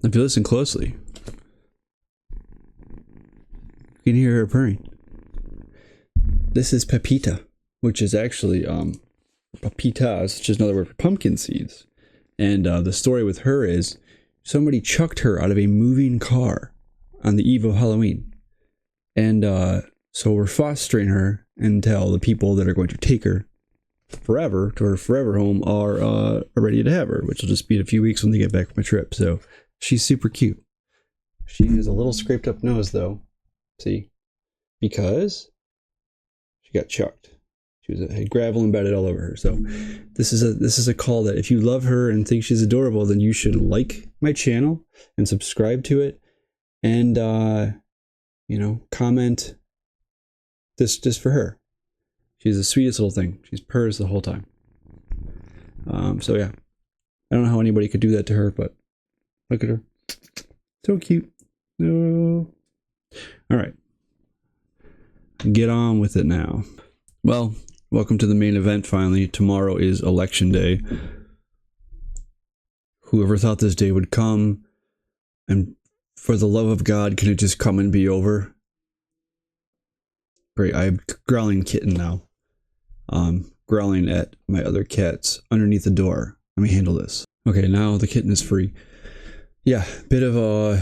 if you listen closely, you can hear her purring. This is Pepita, which is actually papitas, which is another word for pumpkin seeds. And the story with her is somebody chucked her out of a moving car on the eve of Halloween. And so we're fostering her until the people that are going to take her forever to her forever home are ready to have her, which will just be in a few weeks when they get back from a trip. So she's super cute. She has a little scraped up nose though. See? Because she got chucked. She had gravel embedded all over her. So this is a call that if you love her and think she's adorable, then you should like my channel and subscribe to it, and comment this just for her. She's the sweetest little thing. She's purrs the whole time. So yeah, I don't know how anybody could do that to her, but look at her, so cute. No. All right, get on with it now. Well, welcome to the main event finally. Tomorrow is election day. Whoever thought this day would come, and for the love of God, can it just come and be over? Great, I have a growling kitten now. Growling at my other cats underneath the door. Let me handle this. Okay, now the kitten is free. Yeah, bit of a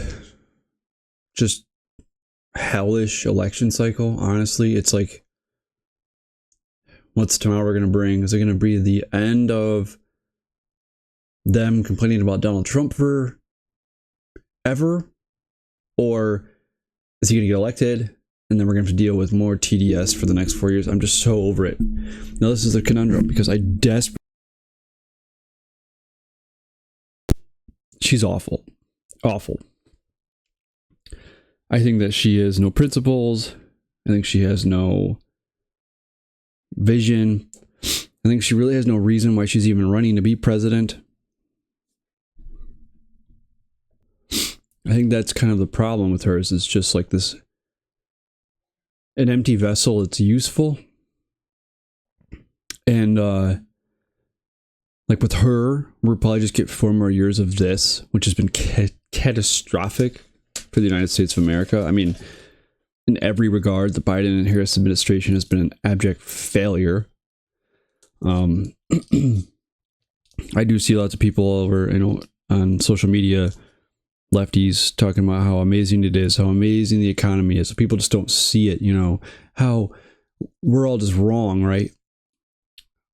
just hellish election cycle, honestly. It's like, what's tomorrow going to bring? Is it going to be the end of them complaining about Donald Trump forever? Or is he going to get elected? And then we're going to have to deal with more TDS for the next 4 years. I'm just so over it. Now, this is a conundrum because I desperately... She's awful. Awful. I think that she has no principles. I think she has no vision. I think she really has no reason why she's even running to be president. I think that's kind of the problem with her, is it's just like this, an empty vessel. It's useful. And like with her, we'll probably just get 4 more years of this, which has been catastrophic for the United States of America. I mean, in every regard, the Biden and Harris administration has been an abject failure. I do see lots of people over, on social media, lefties, talking about how amazing it is, how amazing the economy is. So people just don't see it, how we're all just wrong, right?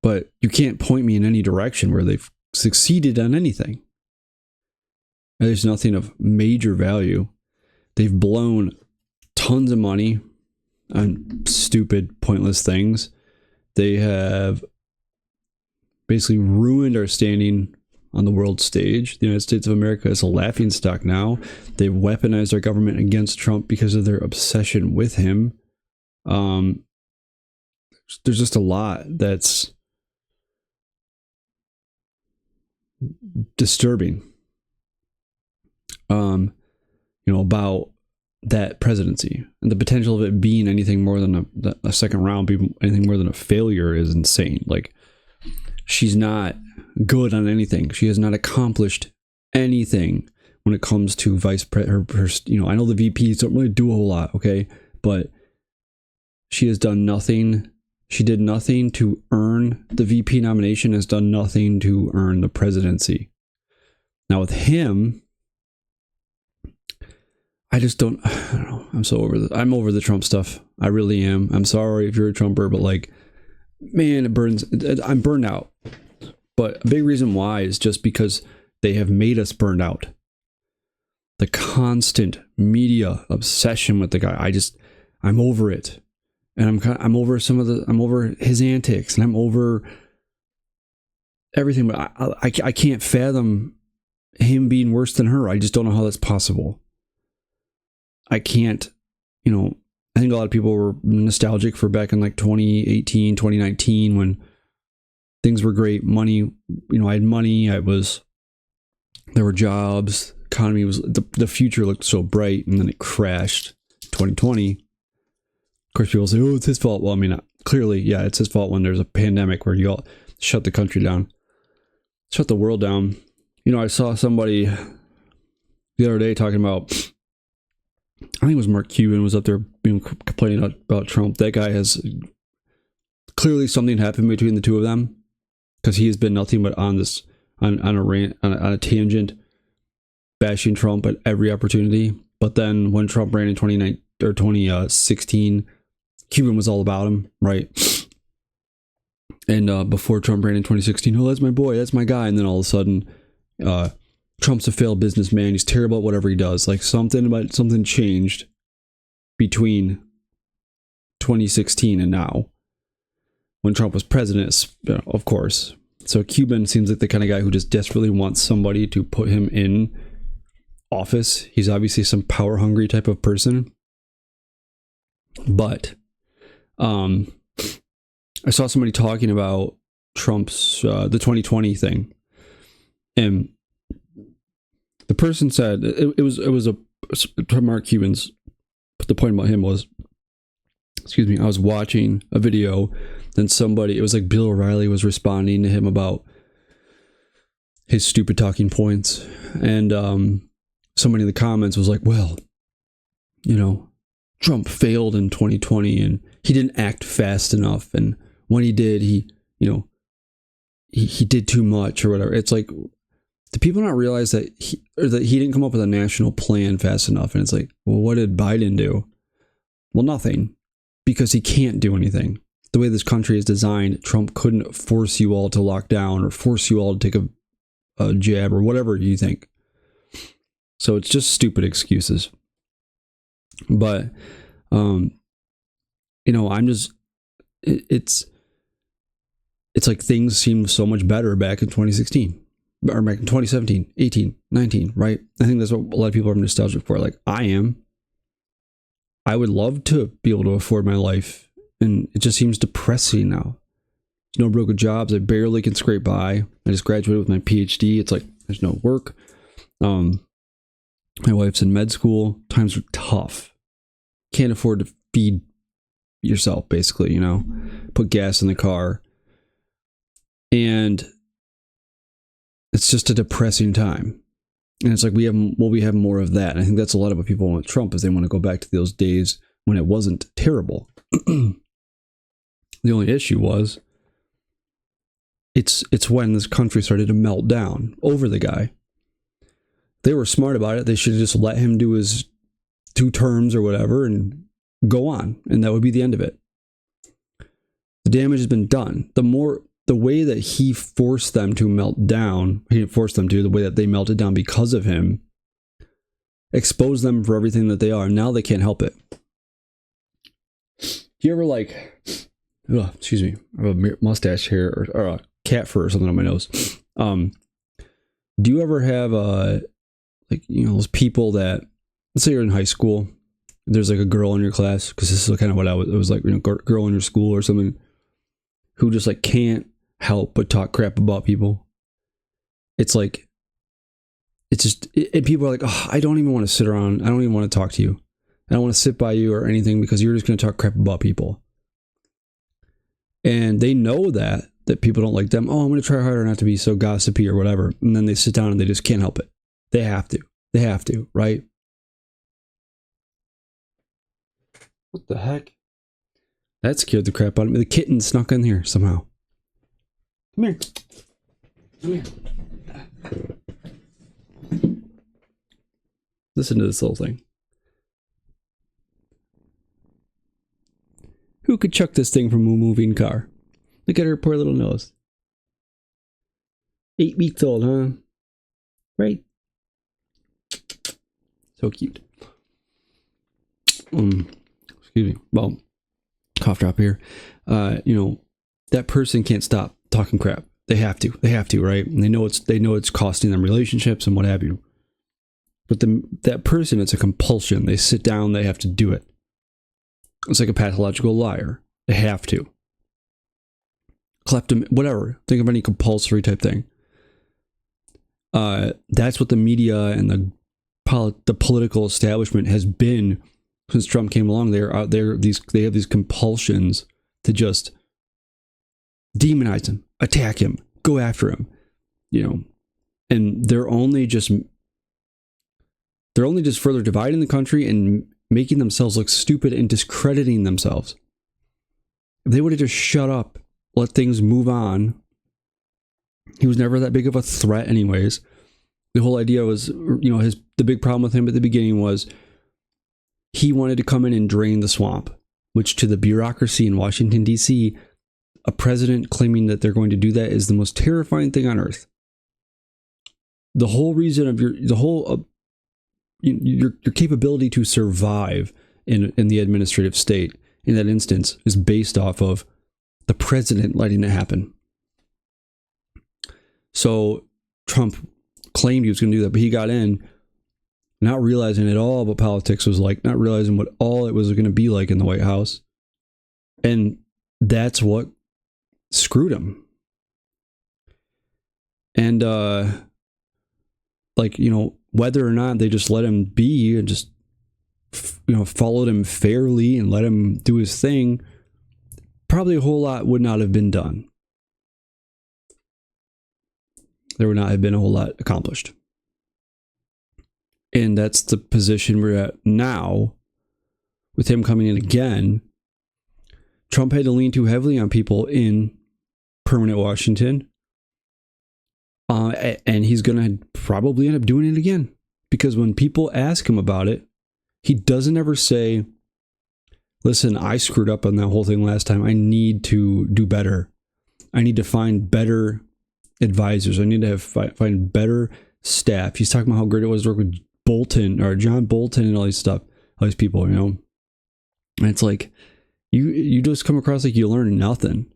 But you can't point me in any direction where they've succeeded on anything. There's nothing of major value. They've blown tons of money on stupid, pointless things. They have basically ruined our standing on the world stage. The United States of America is a laughingstock now. They've weaponized our government against Trump because of their obsession with him. There's just a lot that's disturbing, about that presidency, and the potential of it being anything more than a second round, be anything more than a failure, is insane. Like, she's not good on anything. She has not accomplished anything when it comes to vice president. I know the VPs don't really do a whole lot, okay, but she has done nothing. She did nothing to earn the VP nomination, has done nothing to earn the presidency. Now with him, I don't know. I'm over the Trump stuff. I really am. I'm sorry if you're a Trumper, but like, man, it burns. I'm burned out. But a big reason why is just because they have made us burned out. The constant media obsession with the guy. I'm over it. And I'm over I'm over his antics, and I'm over everything. But I can't fathom him being worse than her. I just don't know how that's possible. I can't, I think a lot of people were nostalgic for back in like 2018, 2019, when things were great. Money, I had money. There were jobs. Economy was, the future looked so bright, and then it crashed. 2020. Of course, people say, "Oh, it's his fault." Well, I mean, clearly, yeah, it's his fault when there's a pandemic where you all shut the country down, shut the world down. I saw somebody the the other day talking about, I think it was Mark Cuban was up there complaining about Trump. That guy has clearly something happened between the two of them, because he has been nothing but on a rant, on a tangent, bashing Trump at every opportunity. But then when Trump ran in 2016, Cuban was all about him, right? And before Trump ran in 2016, oh, that's my boy, that's my guy. And then all of a sudden, Trump's a failed businessman. He's terrible at whatever he does. Like something changed between 2016 and now, when Trump was president, of course. So Cuban seems like the kind of guy who just desperately wants somebody to put him in office. He's obviously some power hungry type of person. But I saw somebody talking about Trump's the 2020 thing, and the person said it was Mark Cuban's. But the point about him was, I was watching a video, then it was like Bill O'Reilly was responding to him about his stupid talking points, and somebody in the comments was like, well, Trump failed in 2020 and he didn't act fast enough, and when he did, he did too much or whatever. It's like, do people not realize that he didn't come up with a national plan fast enough? And it's like, well, what did Biden do? Well, nothing, because he can't do anything. The way this country is designed, Trump couldn't force you all to lock down or force you all to take a jab or whatever you think. So it's just stupid excuses. But, it's like things seemed so much better back in 2016 or back in 2017, 18, 19, right? I think that's what a lot of people are nostalgic for. Like I am. I would love to be able to afford my life, and it just seems depressing now. There's no real good jobs. I barely can scrape by. I just graduated with my PhD. It's like there's no work. My wife's in med school. Times are tough. Can't afford to feed yourself, basically, put gas in the car. And it's just a depressing time. And it's like we have more of that. And I think that's a lot of what people want with Trump, is they want to go back to those days when it wasn't terrible. The only issue was it's when this country started to melt down over the guy. They were smart about it. They should have just let him do his 2 terms or whatever and go on. And that would be the end of it. The damage has been done. The way that he forced them to melt down, he didn't force them to, the way that they melted down because of him, exposed them for everything that they are. Now they can't help it. Do you ever excuse me, I have a mustache hair or a cat fur or something on my nose. Do you ever have those people that, let's say you're in high school, there's like a girl in your class, because this is kind of what it was like, girl in your school or something, who just like can't help but talk crap about people. It's like, and people are like, oh, I don't even want to sit around. I don't even want to talk to you. I don't want to sit by you or anything, because you're just going to talk crap about people. And they know that people don't like them. Oh, I'm going to try harder not to be so gossipy or whatever. And then they sit down and they just can't help it. They have to, right? What the heck? That scared the crap out of me. The kitten snuck in here somehow. Come here. Listen to this little thing. Who could chuck this thing from a moving car? Look at her poor little nose. 8 weeks old, huh? Right? So cute. Excuse me. Well, cough drop here. That person can't stop talking crap. They have to, right? And they know it's costing them relationships and what have you. But that person, it's a compulsion. They sit down, they have to do it. It's like a pathological liar. They have to. Kleptom, whatever. Think of any compulsory type thing. That's what the media and the political establishment has been since Trump came along. They have these compulsions to just demonize him, attack him, go after him, and they're only just They're only just further dividing the country and making themselves look stupid and discrediting themselves. If they would have just shut up, let things move on. He was never that big of a threat anyways. The whole idea was, the big problem with him at the beginning was he wanted to come in and drain the swamp, which to the bureaucracy in Washington, D.C., a president claiming that they're going to do that is the most terrifying thing on earth. The whole reason of your capability to survive in the administrative state in that instance is based off of the president letting it happen. So Trump claimed he was going to do that, but he got in not realizing at all what politics was like, not realizing what all it was going to be like in the White House. And that's what screwed him. And, whether or not they just let him be and just, followed him fairly and let him do his thing, probably a whole lot would not have been done. There would not have been a whole lot accomplished. And that's the position we're at now. With him coming in again, Trump had to lean too heavily on people in permanent Washington. And he's going to probably end up doing it again. Because when people ask him about it, he doesn't ever say, listen, I screwed up on that whole thing last time. I need to do better. I need to find better advisors. I need to find better staff. He's talking about how great it was to work with Bolton or John Bolton and all these people, And it's like, you just come across like you learn nothing.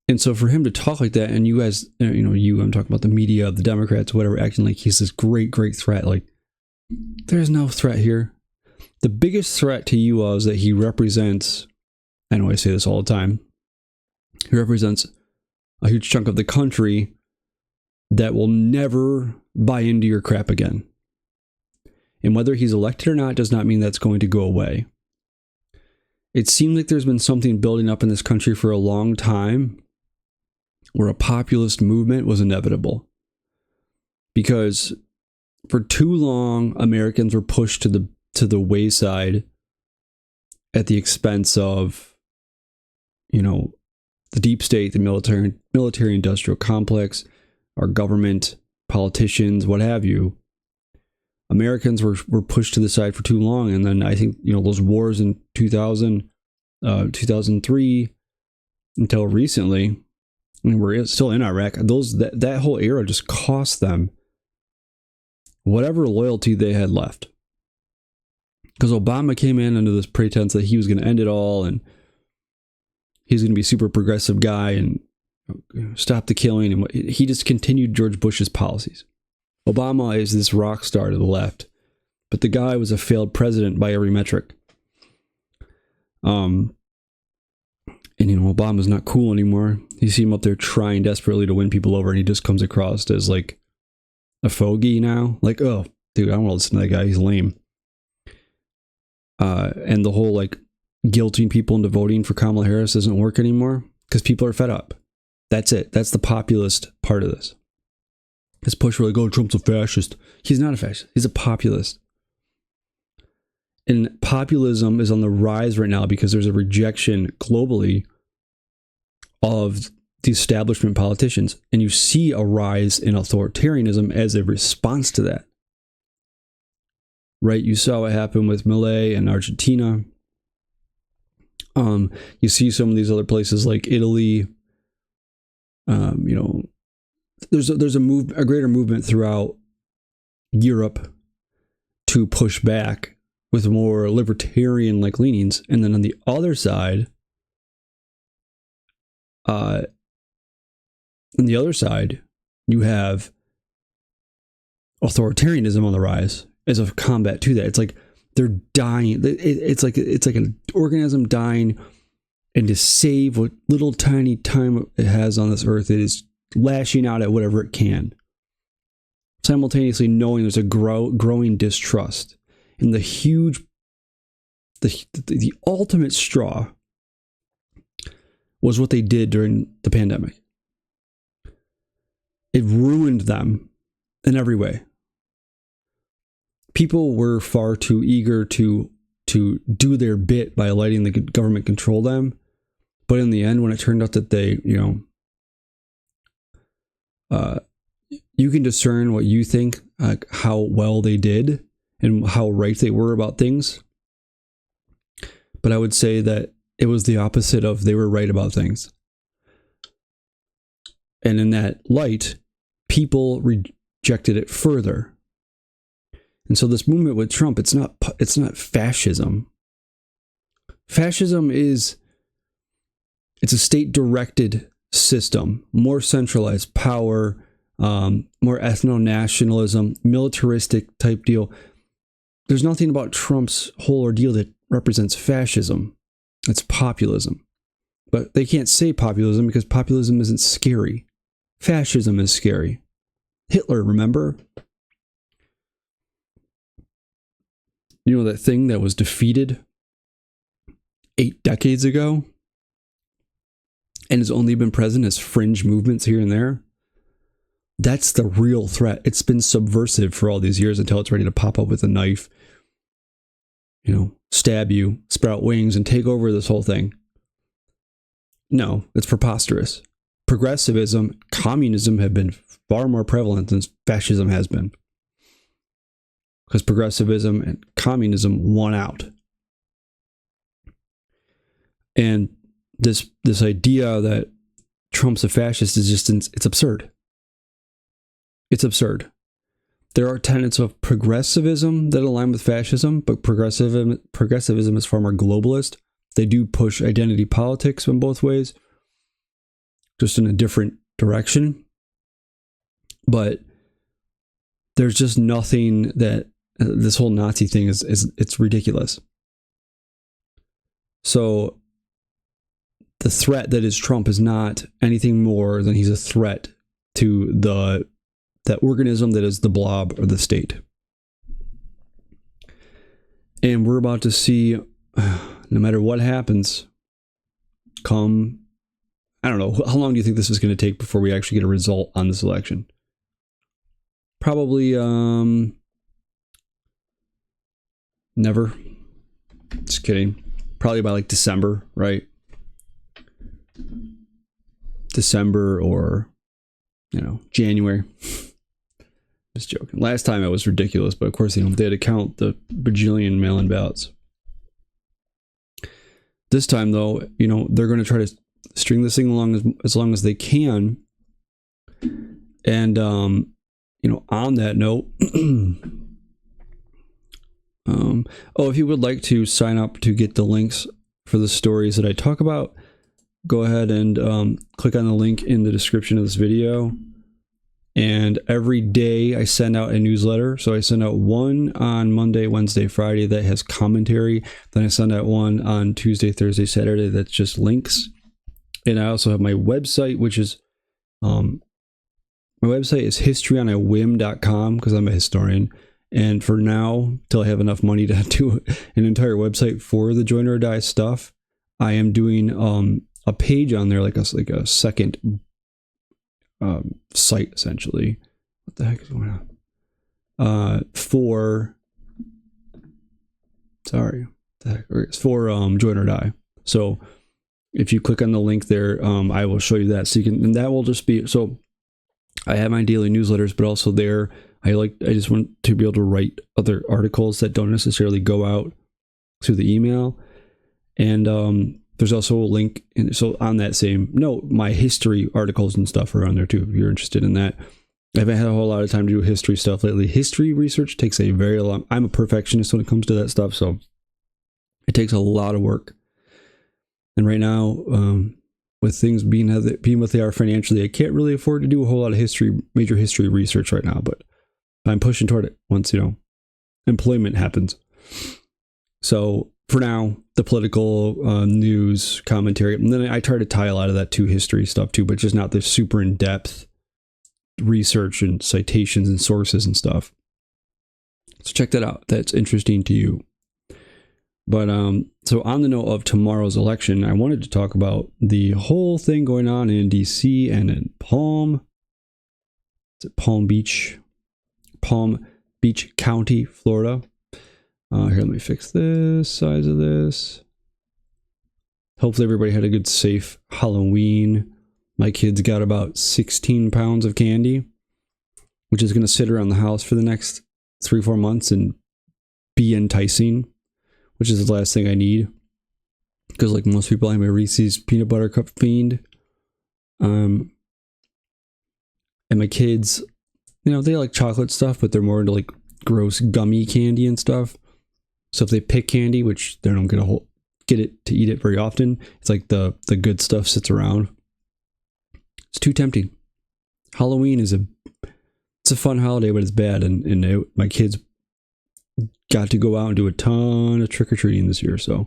And so for him to talk like that, and you guys, I'm talking about the media, the Democrats, whatever, acting like he's this great, great threat. Like, there's no threat here. The biggest threat to you all is that he represents, I know I say this all the time, he represents a huge chunk of the country that will never buy into your crap again. And whether he's elected or not does not mean that's going to go away. It seemed like there's been something building up in this country for a long time where a populist movement was inevitable. Because for too long, Americans were pushed to the wayside at the expense of, the deep state, the military industrial complex, our government, politicians, what have you. Americans were pushed to the side for too long. And then I think, those wars in 2000, 2003 until recently, we're still in Iraq. That whole era just cost them whatever loyalty they had left. Because Obama came in under this pretense that he was going to end it all and he's going to be a super progressive guy and stop the killing. And he just continued George Bush's policies. Obama is this rock star to the left, but the guy was a failed president by every metric. Obama's not cool anymore. You see him up there trying desperately to win people over, and he just comes across as like a fogey now. Like, oh, dude, I don't want to listen to that guy. He's lame. And the whole like guilting people into voting for Kamala Harris doesn't work anymore because people are fed up. That's it. That's the populist part of this. This push where they go, Trump's a fascist. He's not a fascist. He's a populist. And populism is on the rise right now because there's a rejection globally of the establishment politicians. And you see a rise in authoritarianism as a response to that. Right? You saw what happened with Milei in Argentina. You see some of these other places like Italy. There's a greater movement throughout Europe to push back with more libertarian like leanings, and then on the other side, you have authoritarianism on the rise as a combat to that. It's like they're dying. It's like an organism dying, and to save what little tiny time it has on this earth, it is lashing out at whatever it can, simultaneously knowing there's a growing distrust. And the ultimate straw was what they did during the pandemic. It ruined them in every way. people were far too eager to do their bit by letting the government control them. But in the end, when it turned out that they, you can discern what you think, like how well they did and how right they were about things. But I would say that it was the opposite of they were right about things. And in that light, people rejected it further. And so this movement with Trump, it's not fascism. Fascism it's a state-directed system, more centralized power, more ethno-nationalism, militaristic type deal. There's nothing about Trump's whole ordeal that represents fascism. It's populism. But they can't say populism because populism isn't scary. Fascism is scary. Hitler, remember? You know that thing that was defeated 8 decades ago and has only been present as fringe movements here and there? That's the real threat. It's been subversive for all these years until it's ready to pop up with a knife, stab you, sprout wings, and take over this whole thing. No, it's preposterous. Progressivism, communism have been far more prevalent than fascism has been. Because progressivism and communism won out. And this idea that Trump's a fascist is it's absurd. It's absurd. There are tenets of progressivism that align with fascism, but progressivism is far more globalist. They do push identity politics in both ways, just in a different direction. But there's just nothing that this whole Nazi thing it's ridiculous. So the threat that is Trump is not anything more than he's a threat to that organism that is the blob or the state. And we're about to see, no matter what happens, I don't know, how long do you think this is going to take before we actually get a result on this election? Probably, never. Just kidding. Probably by like December, right? December or, January. Just joking. Last time it was ridiculous, but of course, they had to count the bajillion mail-in ballots. This time, though, they're going to try to string this thing along as long as they can. And, on that note, if you would like to sign up to get the links for the stories that I talk about, go ahead and click on the link in the description of this video. And every day I send out a newsletter. So I send out one on Monday, Wednesday, Friday that has commentary. Then I send out one on Tuesday, Thursday, Saturday that's just links. And I also have my website, which is my website is historyonaWhim.com because I'm a historian. And for now, till I have enough money to do an entire website for the Join or Die stuff, I am doing a page on there, like a second site, essentially. What the heck is going on? For Join or Die. So if you click on the link there, I will show you that. So you can, and that will just be, so I have my daily newsletters, but also there, I just want to be able to write other articles that don't necessarily go out through the email. And there's also a link. So on that same note, my history articles and stuff are on there too, if you're interested in that. I haven't had a whole lot of time to do history stuff lately. History research takes a very long, I'm a perfectionist when it comes to that stuff. So it takes a lot of work. And right now, with things being what they are financially, I can't really afford to do a whole lot of major history research right now, but I'm pushing toward it once, employment happens. So for now, the political news commentary, and then I try to tie a lot of that to history stuff too, but just not the super in-depth research and citations and sources and stuff. So check that out. That's interesting to you. But so on the note of tomorrow's election, I wanted to talk about the whole thing going on in DC and in Palm Beach. Beach County, Florida. Here, let me fix this size of this. Hopefully everybody had a good, safe Halloween. My kids got about 16 pounds of candy, which is going to sit around the house for the next 3-4 months and be enticing, which is the last thing I need. Because like most people, I'm a Reese's peanut butter cup fiend. And my kids, you know, they like chocolate stuff, but they're more into like gross gummy candy and stuff. So if they pick candy, which they're not going to get it to eat it very often, it's like the good stuff sits around. It's too tempting. Halloween is it's a fun holiday, but it's bad. And my kids got to go out and do a ton of trick-or-treating this year. So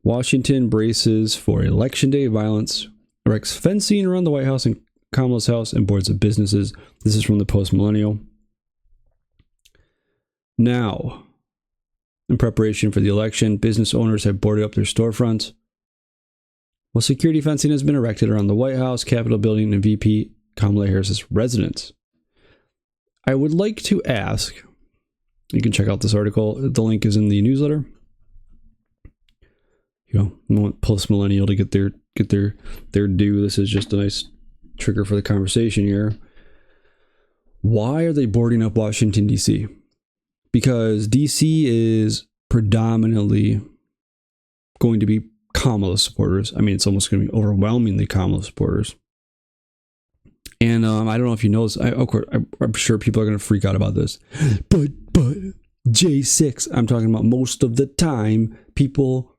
Washington braces for Election Day violence, erects fencing around the White House and Kamala's house and boards of businesses. This is from the Post-Millennial. Now, in preparation for the election, business owners have boarded up their storefronts, while security fencing has been erected around the White House, Capitol building, and VP Kamala Harris's residence. I would like to ask, you can check out this article, the link is in the newsletter. You know, I want Post-Millennial to get their due. This is just a nice trigger for the conversation here. Why are they boarding up Washington, D.C.? Because D.C. is predominantly going to be Kamala supporters. I mean, it's almost going to be overwhelmingly Kamala supporters. And I don't know if you know this. Of course, I'm sure people are going to freak out about this. But J6, I'm talking about most of the time, people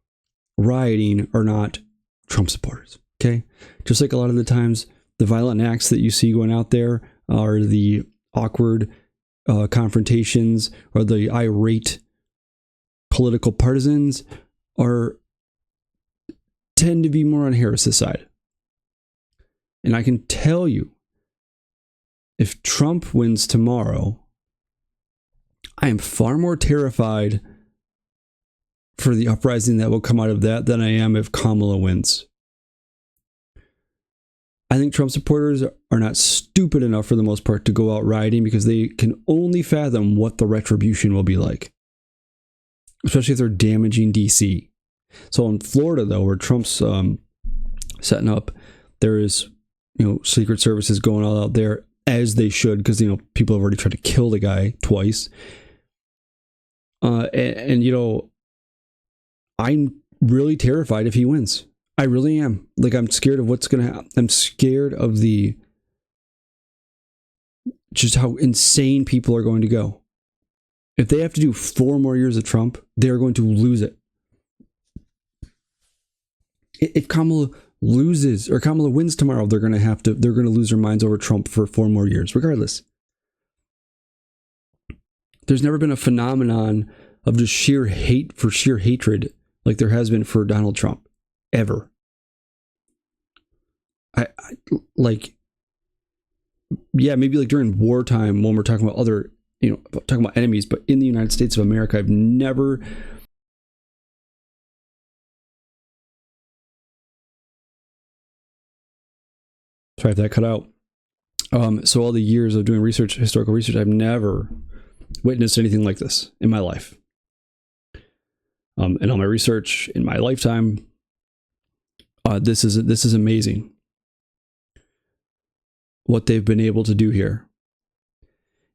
rioting are not Trump supporters. Okay? Just like a lot of the times, the violent acts that you see going out there are the awkward confrontations or the irate political partisans tend to be more on Harris's side. And I can tell you, if Trump wins tomorrow, I am far more terrified for the uprising that will come out of that than I am if Kamala wins. I think Trump supporters are not stupid enough for the most part to go out rioting because they can only fathom what the retribution will be like. Especially if they're damaging DC. So in Florida, though, where Trump's setting up, there is, Secret Services going all out there as they should because, people have already tried to kill the guy twice. I'm really terrified if he wins. I really am. Like, I'm scared of what's going to happen. I'm scared of just how insane people are going to go. If they have to do 4 more years of Trump, they're going to lose it. If Kamala loses or Kamala wins tomorrow, they're going to lose their minds over Trump for 4 more years, regardless. There's never been a phenomenon of just sheer hatred like there has been for Donald Trump. Ever. Maybe like during wartime when we're talking about other, talking about enemies, but in the United States of America, I've never. Sorry if that cut out. So all the years of doing historical research, I've never witnessed anything like this in my life. And all my research in my lifetime, this is amazing what they've been able to do here.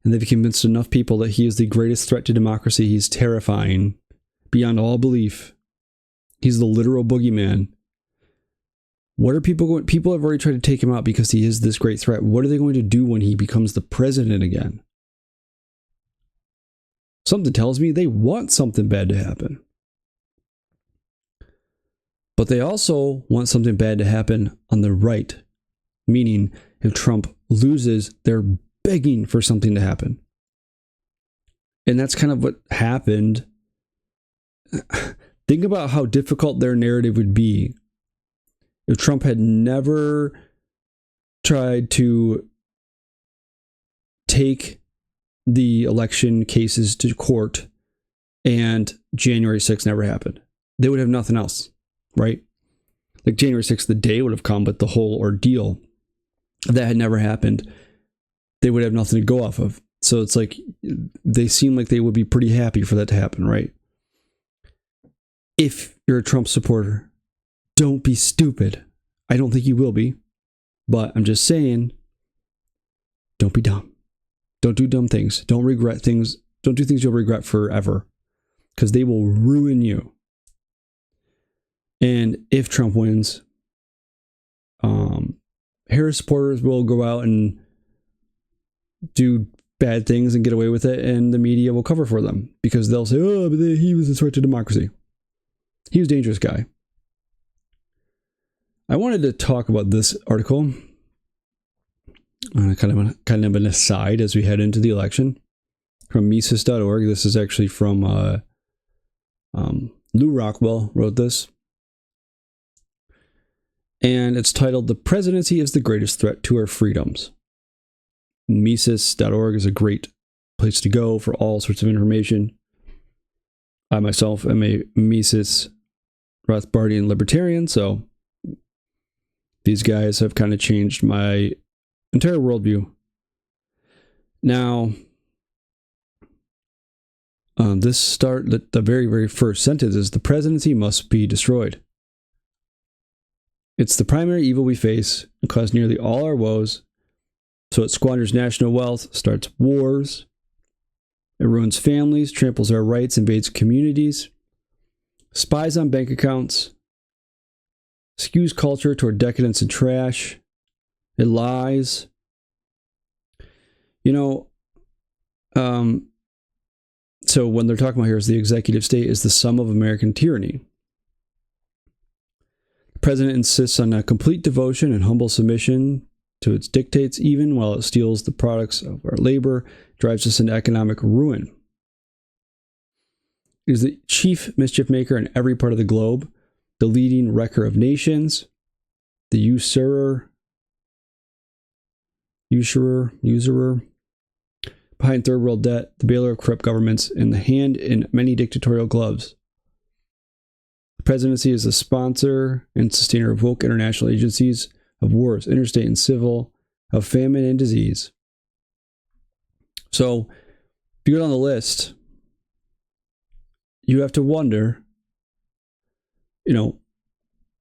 And they've convinced enough people that he is the greatest threat to democracy. He's terrifying beyond all belief. He's the literal boogeyman. What are people going? People have already tried to take him out because he is this great threat. What are they going to do when he becomes the president again? Something tells me they want something bad to happen. But they also want something bad to happen on the right. Meaning, if Trump loses, they're begging for something to happen. And that's kind of what happened. Think about how difficult their narrative would be if Trump had never tried to take the election cases to court and January 6th never happened. They would have nothing else, right? Like January 6th, the day would have come, but the whole ordeal, if that had never happened, they would have nothing to go off of. So it's like they seem like they would be pretty happy for that to happen, right? If you're a Trump supporter, don't be stupid. I don't think you will be, but I'm just saying, don't be dumb. Don't do dumb things. Don't regret things. Don't do things you'll regret forever, because they will ruin you. And if Trump wins, Harris supporters will go out and do bad things and get away with it, and the media will cover for them because they'll say, oh, but he was a threat to democracy. He was a dangerous guy. I wanted to talk about this article, kind of an aside as we head into the election, from Mises.org. This is actually from Lou Rockwell wrote this. And it's titled, "The Presidency is the Greatest Threat to Our Freedoms." Mises.org is a great place to go for all sorts of information. I myself am a Mises Rothbardian libertarian, so these guys have kind of changed my entire worldview. Now, the very, very first sentence is, "The presidency must be destroyed. It's the primary evil we face and causes nearly all our woes. So it squanders national wealth, starts wars, it ruins families, tramples our rights, invades communities, spies on bank accounts, skews culture toward decadence and trash, it lies." So when they're talking about here is the executive state is the sum of American tyranny. The president insists on a complete devotion and humble submission to its dictates, even while it steals the products of our labor, drives us into economic ruin. It is the chief mischief maker in every part of the globe, the leading wrecker of nations, the usurer, behind third world debt, the bailer of corrupt governments, and the hand in many dictatorial gloves. The presidency is the sponsor and sustainer of woke international agencies, of wars, interstate and civil, of famine and disease. So, if you go down the list, you have to wonder,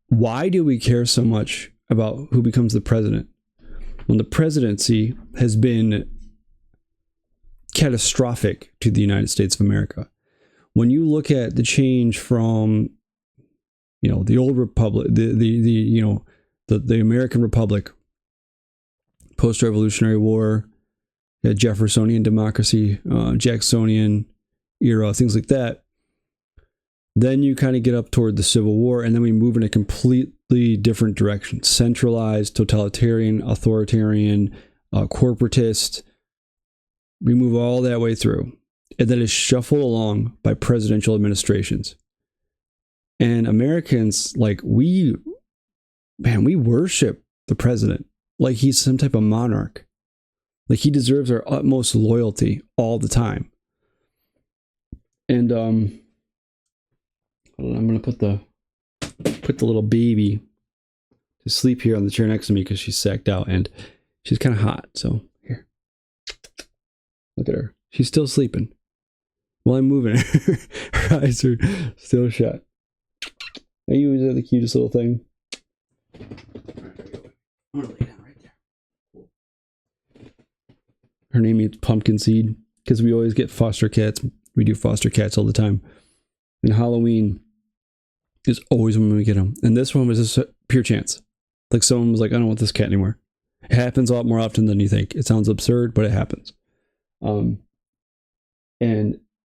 why do we care so much about who becomes the president when the presidency has been catastrophic to the United States of America? When you look at the change from, the old republic, the American Republic, post-Revolutionary War, Jeffersonian democracy, Jacksonian era, things like that. Then you kind of get up toward the Civil War, and then we move in a completely different direction. Centralized, totalitarian, authoritarian, corporatist. We move all that way through. And then it's shuffled along by presidential administrations. And Americans, we worship the president like he's some type of monarch. Like he deserves our utmost loyalty all the time. And I'm gonna put the little baby to sleep here on the chair next to me because she's sacked out and she's kind of hot. So here, look at her. She's still sleeping while I'm moving her. Her eyes are still shut. Are you the cutest little thing? I'm gonna lay down right there. Her name is Pumpkin Seed because we always get foster cats. We do foster cats all the time. And Halloween is always when we get them. And this one was just a pure chance. Like someone was like, I don't want this cat anymore. It happens a lot more often than you think. It sounds absurd, but it happens. And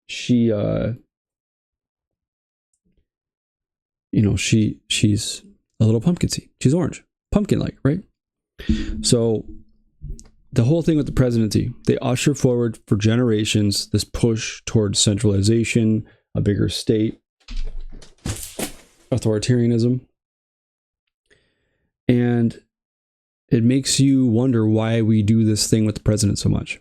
she, she's a little pumpkin seed. She's orange. Pumpkin-like, right? So the whole thing with the presidency, they usher forward for generations this push towards centralization, a bigger state, authoritarianism. And it makes you wonder why we do this thing with the president so much.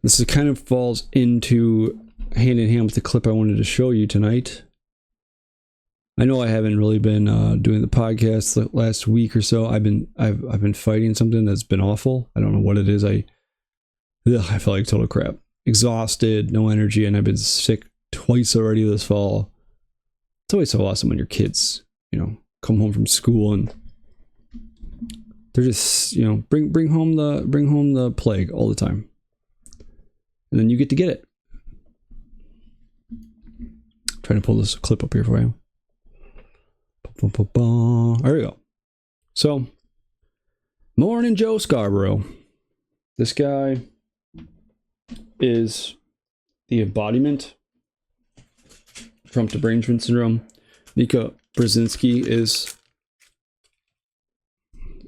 This is kind of falls into hand in hand with the clip I wanted to show you tonight. I know I haven't really been doing the podcast the last week or so. I've been fighting something that's been awful. I don't know what it is. ugh, I felt like total crap. Exhausted, no energy, and I've been sick twice already this fall. It's always so awesome when your kids, come home from school and they're just, bring home the plague all the time. And then you get to get it. I'm trying to pull this clip up here for you. There we go. So, morning Joe Scarborough. This guy is the embodiment of Trump derangement syndrome. Mika Brzezinski is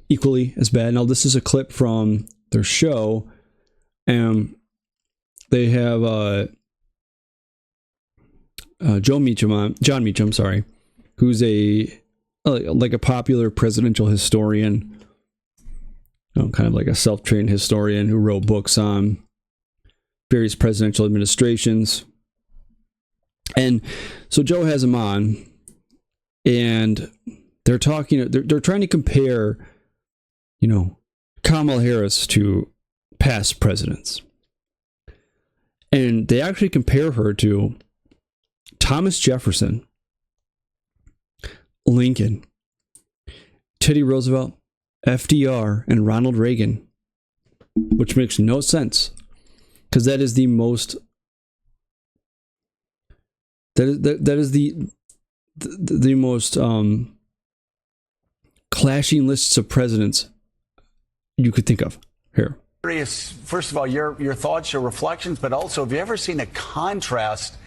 equally as bad. Now, this is a clip from their show, and they have John Meacham, sorry, who's a popular presidential historian, kind of like a self-trained historian who wrote books on various presidential administrations. And so Joe has him on, and they're talking. They're trying to compare, Kamala Harris to past presidents, and they actually compare her to Thomas Jefferson, Lincoln, Teddy Roosevelt, FDR, and Ronald Reagan, which makes no sense, because that is the most. That is the most clashing lists of presidents you could think of. Here. First of all, your thoughts, your reflections, but also, have you ever seen a contrast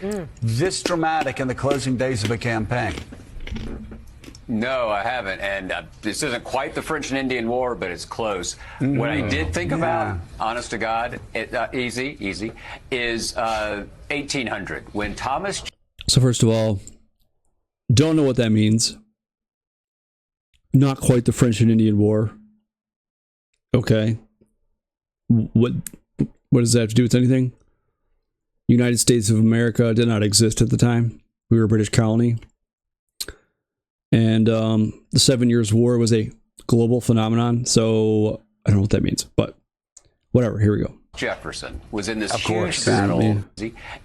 this dramatic in the closing days of a campaign? No, I haven't. And this isn't quite the French and Indian War, but it's close. What I did think about, honest to God, easy, is 1800, when Thomas... So first of all, don't know what that means. Not quite the French and Indian War. Okay. What does that have to do with anything? United States of America did not exist at the time. We were a British colony. And the 7 Years' War was a global phenomenon. So I don't know what that means, but whatever. Here we go. Jefferson was in this huge battle.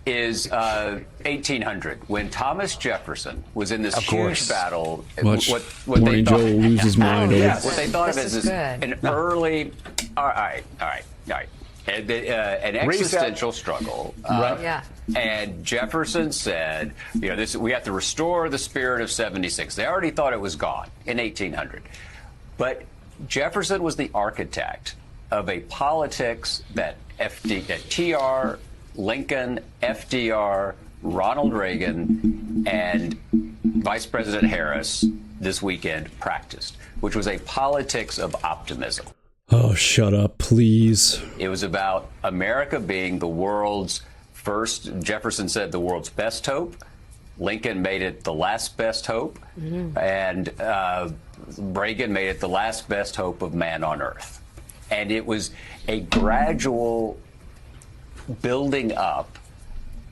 Is 1800, when Thomas Jefferson was in this huge battle. What they thought, Joe lose his mind over. What they thought of as an early, all right, an existential struggle. And Jefferson said, we have to restore the spirit of 76. They already thought it was gone in 1800, but Jefferson was the architect of a politics that TR, Lincoln, FDR, Ronald Reagan, and Vice President Harris this weekend practiced, which was a politics of optimism. Oh, shut up, please. It was about America being the world's first, Jefferson said, the world's best hope. Lincoln made it the last best hope. And Reagan made it the last best hope of man on earth. And it was a gradual building up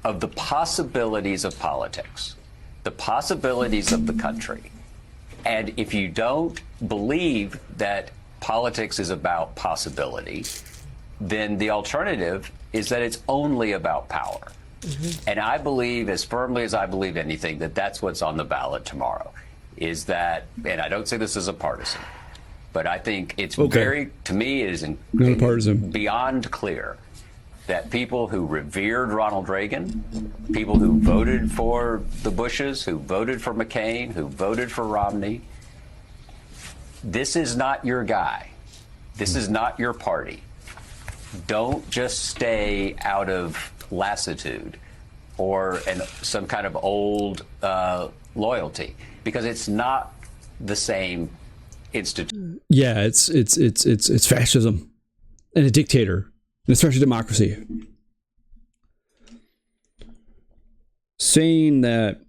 of the possibilities of politics, the possibilities of the country. And if you don't believe that politics is about possibility, then the alternative is that it's only about power. And I believe, as firmly as I believe anything, that that's what's on the ballot tomorrow, is that, and I don't say this as a partisan, but I think it's very, to me, it is beyond clear that people who revered Ronald Reagan, people who voted for the Bushes, who voted for McCain, who voted for Romney, this is not your guy. This is not your party. Don't just stay out of lassitude or some kind of old loyalty, because it's not the same institution. Yeah, it's fascism and a dictator, and especially democracy. Saying that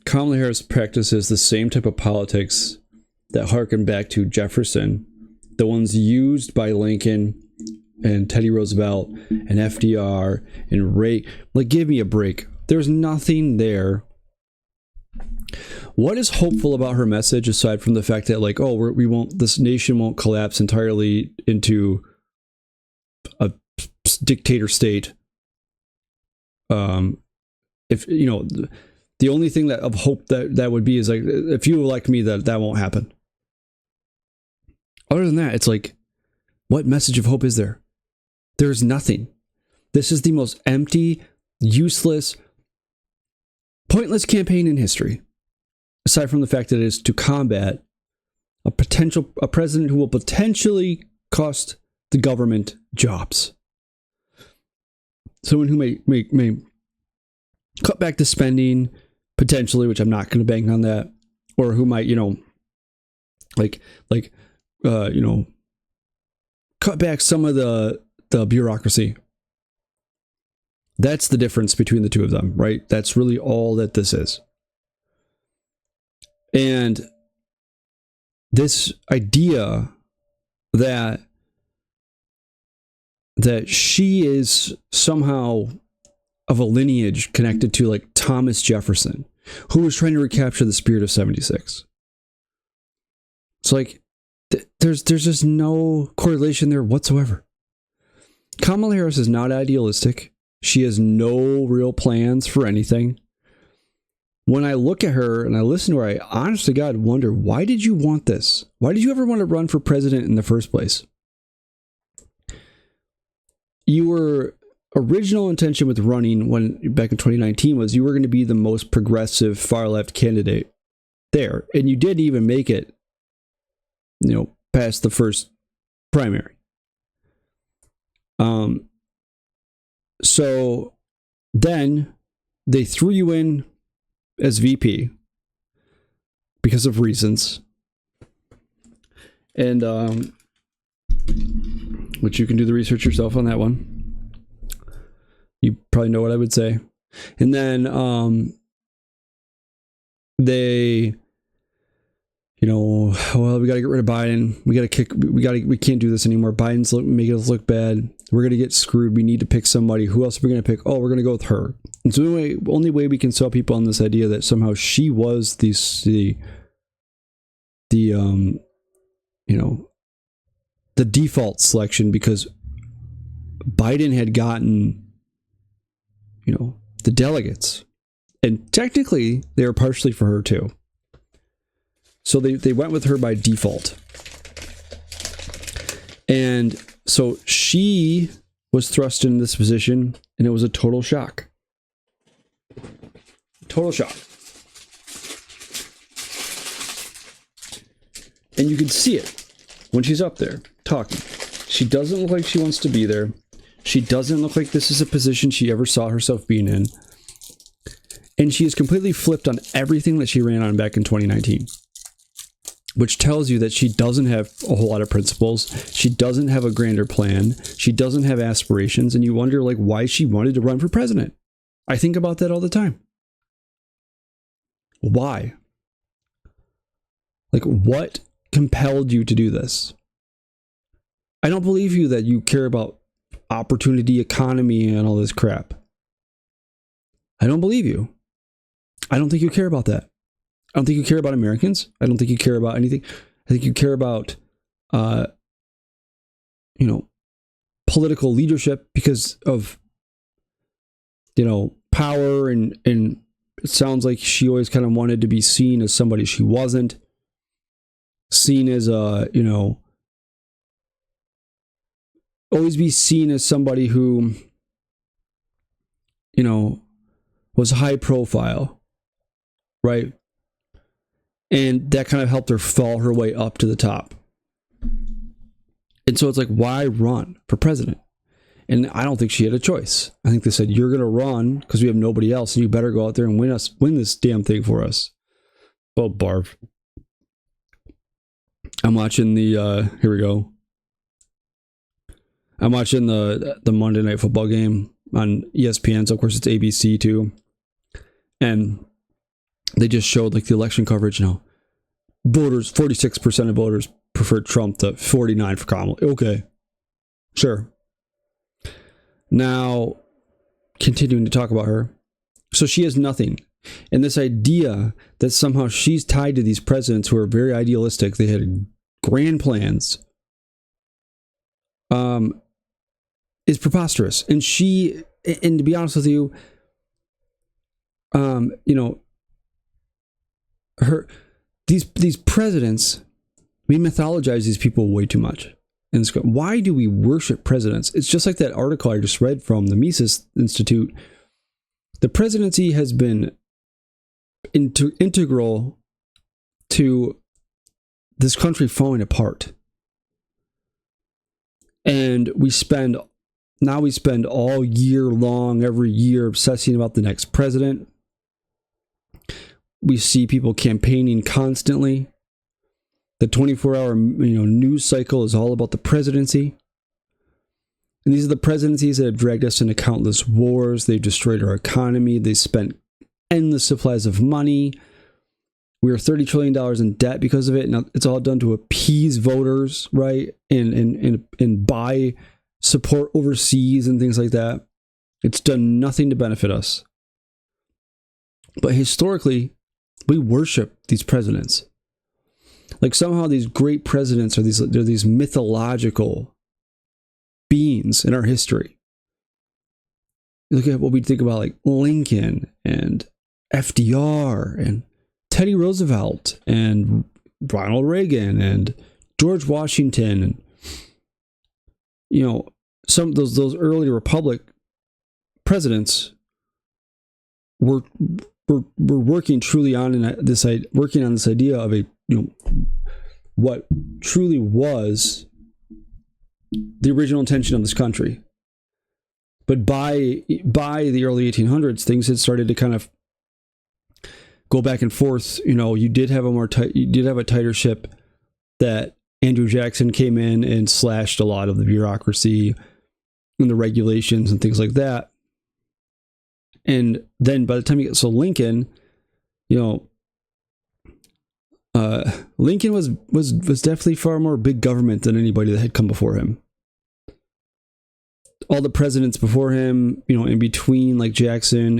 Kamala Harris practices the same type of politics that harken back to Jefferson, the ones used by Lincoln and Teddy Roosevelt and FDR and Ray. Like, give me a break. There's nothing there. What is hopeful about her message, aside from the fact that, like, we won't, this nation won't collapse entirely into dictator state. If you know, the only thing that of hope that would be is like, if you elect me, that won't happen. Other than that, it's like, what message of hope is there? There's nothing. This is the most empty, useless, pointless campaign in history. Aside from the fact that it is to combat a president who will potentially cost the government jobs. Someone who may cut back the spending potentially, which I'm not going to bank on that, or who might, cut back some of the bureaucracy. That's the difference between the two of them, right? That's really all that this is. And this idea that she is somehow of a lineage connected to like Thomas Jefferson, who was trying to recapture the spirit of 76. It's like, there's just no correlation there whatsoever. Kamala Harris is not idealistic. She has no real plans for anything. When I look at her and I listen to her, I honest to God wonder, why did you want this? Why did you ever want to run for president in the first place? Your original intention with running back in 2019 was you were going to be the most progressive far left candidate there. And you didn't even make it, past the first primary. So then they threw you in as VP because of reasons. And which you can do the research yourself on that one. You probably know what I would say. And then they, well, we got to get rid of Biden. We can't do this anymore. Biden's making us look bad. We're going to get screwed. We need to pick somebody. Who else are we going to pick? Oh, we're going to go with her. And so the only way we can sell people on this idea that somehow she was the default selection because Biden had gotten, the delegates. And technically, they were partially for her too. So they went with her by default. And so she was thrust in this position, and it was a total shock. Total shock. And you can see it when she's up there talking. She doesn't look like she wants to be there. She doesn't look like this is a position she ever saw herself being in. And she is completely flipped on everything that she ran on back in 2019. Which tells you that she doesn't have a whole lot of principles. She doesn't have a grander plan. She doesn't have aspirations. And you wonder, why she wanted to run for president. I think about that all the time. Why? What compelled you to do this? I don't believe you that you care about opportunity, economy, and all this crap. I don't believe you. I don't think you care about that. I don't think you care about Americans. I don't think you care about anything. I think you care about, political leadership because of, power and it sounds like she always kind of wanted to be seen as somebody she wasn't. Seen as always be seen as somebody who, was high profile, right? And that kind of helped her fall her way up to the top. And so it's like, why run for president? And I don't think she had a choice. I think they said, you're going to run because we have nobody else, and you better go out there and win this damn thing for us. Oh, barf. I'm watching here we go. I'm watching the Monday Night Football game on ESPN. So, of course, it's ABC too. And they just showed the election coverage. Voters, 46% of voters preferred Trump to 49% for Kamala. Okay, sure. Now, continuing to talk about her. So she has nothing. And this idea that somehow she's tied to these presidents who are very idealistic, they had grand plans. is preposterous. And to be honest with you, these presidents, we mythologize these people way too much. And why do we worship presidents? It's just like that article I just read from the Mises Institute. The presidency has been integral to this country falling apart. And we spend all year long, every year, obsessing about the next president. We see people campaigning constantly. The 24-hour news cycle is all about the presidency. And these are the presidencies that have dragged us into countless wars. They've destroyed our economy. They spent endless supplies of money. We are $30 trillion in debt because of it. Now, it's all done to appease voters, right? And buy support overseas and things like that. It's done nothing to benefit us. But historically, we worship these presidents. Like somehow these great presidents they're these mythological beings in our history. Look at what we think about like Lincoln and FDR and Teddy Roosevelt and Ronald Reagan and George Washington and some of those early republic presidents were working truly on this idea of a what truly was the original intention of this country. But by the early 1800s, things had started to kind of go back and forth. You did have a tighter ship that Andrew Jackson came in and slashed a lot of the bureaucracy and the regulations and things like that. And then by the time you get Lincoln, Lincoln was definitely far more big government than anybody that had come before him. All the presidents before him, in between like Jackson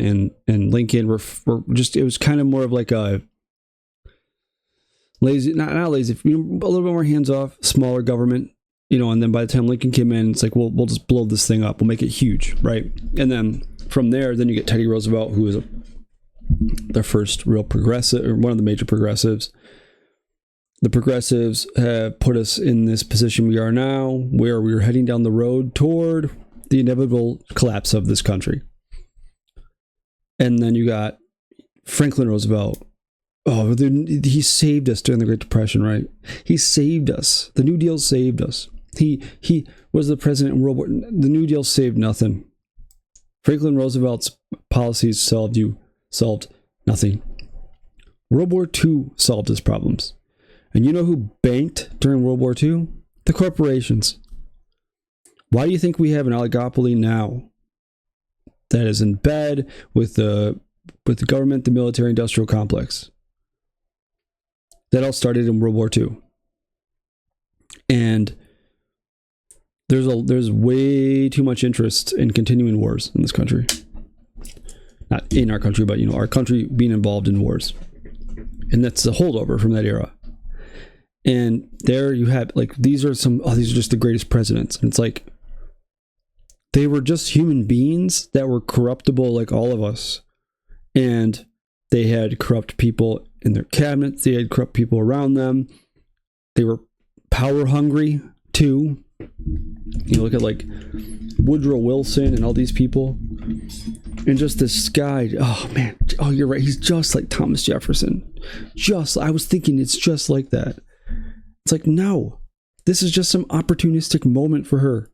and Lincoln were just, it was kind of more of like a lazy, not lazy, a little bit more hands off, smaller government, and then by the time Lincoln came in, it's like, we'll just blow this thing up. We'll make it huge. Right. And then from there, then you get Teddy Roosevelt, who was the first real progressive, or one of the major progressives. The progressives have put us in this position we are now, where we're heading down the road toward the inevitable collapse of this country. And then you got Franklin Roosevelt. Oh, he saved us during the Great Depression, right? He saved us. The New Deal saved us. He was the president in World War. The New Deal saved nothing. Franklin Roosevelt's policies solved nothing. World War II solved his problems. And you know who banked during World War II? The corporations. Why do you think we have an oligopoly now that is in bed with the government, the military industrial complex? That all started in World War II. And there's way too much interest in continuing wars in this country. Not in our country, but our country being involved in wars. And that's the holdover from that era. And there you have, like, these are just the greatest presidents. And it's like, they were just human beings that were corruptible like all of us. And they had corrupt people in their cabinets. They had corrupt people around them. They were power hungry too. You look at like Woodrow Wilson and all these people. And just this guy, oh man, oh, you're right. He's just like Thomas Jefferson. I was thinking it's just like that. It's like, no, this is just some opportunistic moment for her.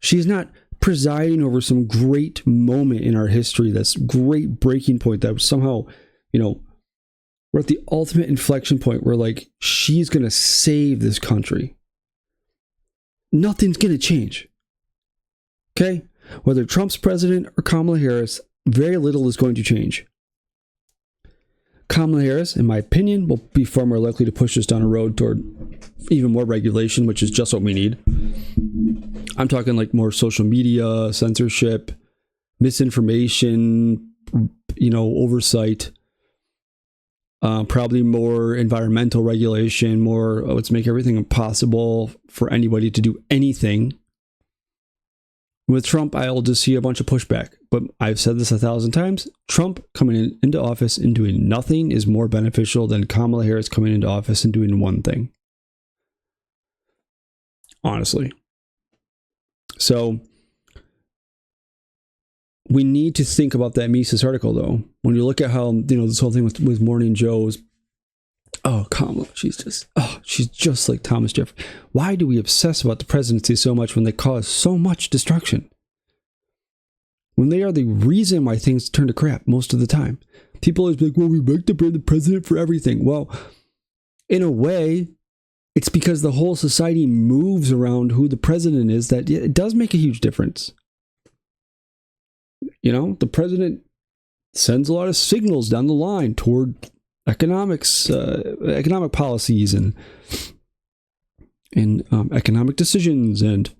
She's not presiding over some great moment in our history, that's great breaking point that was somehow, we're at the ultimate inflection point where like she's going to save this country. Nothing's going to change. Okay? Whether Trump's president or Kamala Harris, very little is going to change. Kamala Harris, in my opinion, will be far more likely to push us down a road toward even more regulation, which is just what we need. I'm talking like more social media, censorship, misinformation, oversight, probably more environmental regulation, more let's make everything impossible for anybody to do anything. With Trump, I'll just see a bunch of pushback. But I've said this 1,000 times. Trump coming into office and doing nothing is more beneficial than Kamala Harris coming into office and doing one thing. Honestly. So we need to think about that Mises article, though. When you look at how, this whole thing with Morning Joe's, Kamala, she's just like Thomas Jefferson. Why do we obsess about the presidency so much when they cause so much destruction? When they are the reason why things turn to crap most of the time. People always be like, well, we make the president for everything. Well, in a way, it's because the whole society moves around who the president is that it does make a huge difference. The president sends a lot of signals down the line toward economic policies and economic decisions and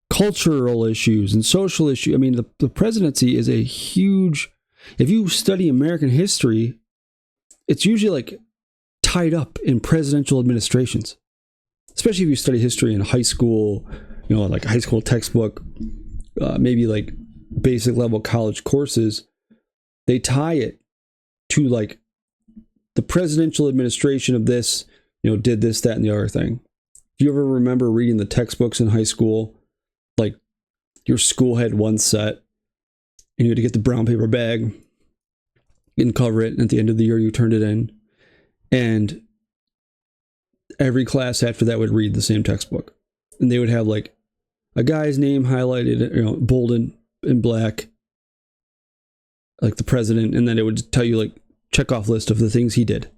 cultural issues and social issues. I mean, the presidency is a huge, if you study American history, it's usually like tied up in presidential administrations, especially if you study history in high school, like a high school textbook, maybe like basic level college courses. They tie it to like the presidential administration of this, did this, that, and the other thing. Do you ever remember reading the textbooks in high school? Like your school had one set and you had to get the brown paper bag and cover it. And at the end of the year, you turned it in. And every class after that would read the same textbook. And they would have like a guy's name highlighted, bolded in black, like the president. And then it would tell you like check off list of the things he did.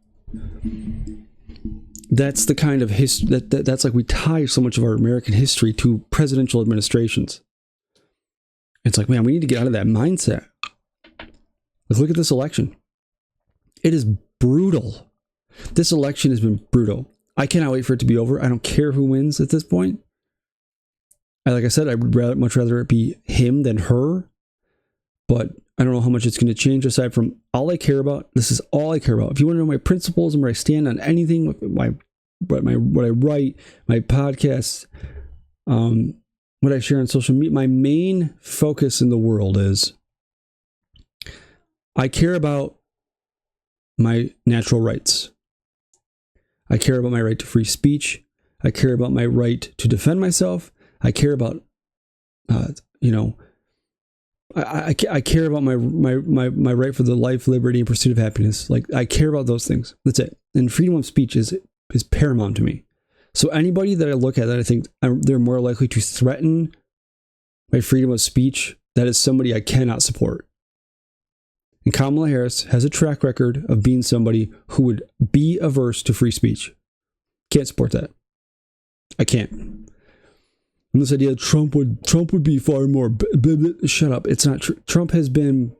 That's the kind of history that's like we tie so much of our American history to presidential administrations. It's like, man, we need to get out of that mindset. Let's look at this election. It is brutal. This election has been brutal. I cannot wait for it to be over. I don't care who wins at this point. Like I said, I would much rather it be him than her. But I don't know how much it's going to change aside from all I care about. This is all I care about. If you want to know my principles and where I stand on anything, what I write, my podcasts, what I share on social media, my main focus in the world is I care about my natural rights. I care about my right to free speech. I care about my right to defend myself. I care about, I care about my right for the life, liberty, and pursuit of happiness. Like, I care about those things. That's it. And freedom of speech is paramount to me. So anybody that I look at that I think they're more likely to threaten my freedom of speech, that is somebody I cannot support. And Kamala Harris has a track record of being somebody who would be averse to free speech. Can't support that. I can't. And this idea Trump would be far more... Shut up. It's not true. Trump has been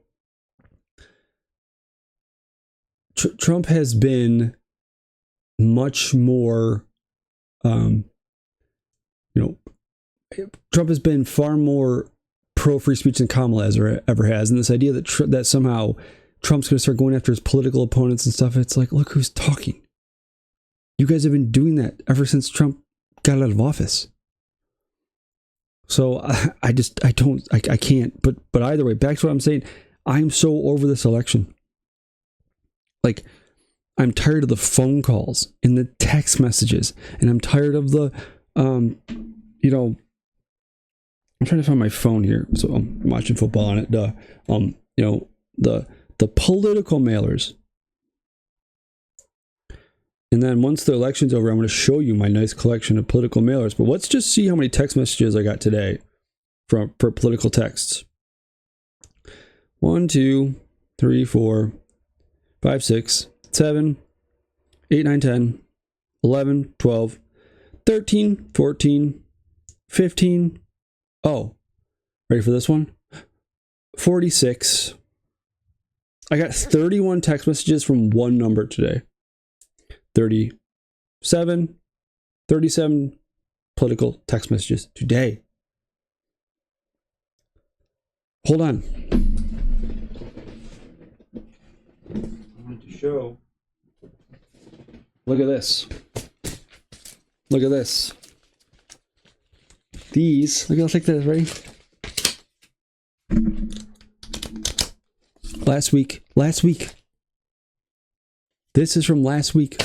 much more... Trump has been far more pro-free speech than Kamala ever has. And this idea that somehow Trump's going to start going after his political opponents and stuff, it's like, look who's talking. You guys have been doing that ever since Trump got out of office. So I can't. But either way, back to what I'm saying, I'm so over this election. Like, I'm tired of the phone calls and the text messages, and I'm tired of the, I'm trying to find my phone here. So I'm watching football on it. The political mailers. And then once the election's over, I'm going to show you my nice collection of political mailers. But let's just see how many text messages I got today for political texts. 1, 2, 3, 4, 5, 6, 7, 8, 9, 10, 11, 12, 13, 14, 15. Oh, ready for this one? 46. I got 31 text messages from one number today. 37 political text messages today. Hold on. I wanted to show. Look at this. Look at this. these. Look at this, ready? Last week. This is from last week.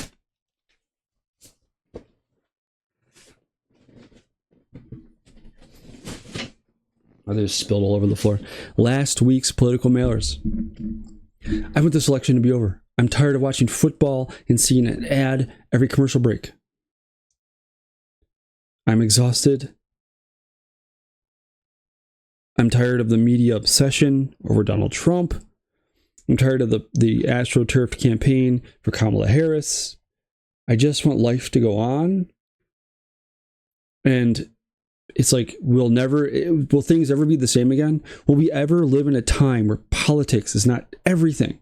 Oh, they're spilled all over the floor. Last week's political mailers. I want this election to be over. I'm tired of watching football and seeing an ad every commercial break. I'm exhausted. I'm tired of the media obsession over Donald Trump. I'm tired of the AstroTurf campaign for Kamala Harris. I just want life to go on. And it's like, will things ever be the same again? Will we ever live in a time where politics is not everything?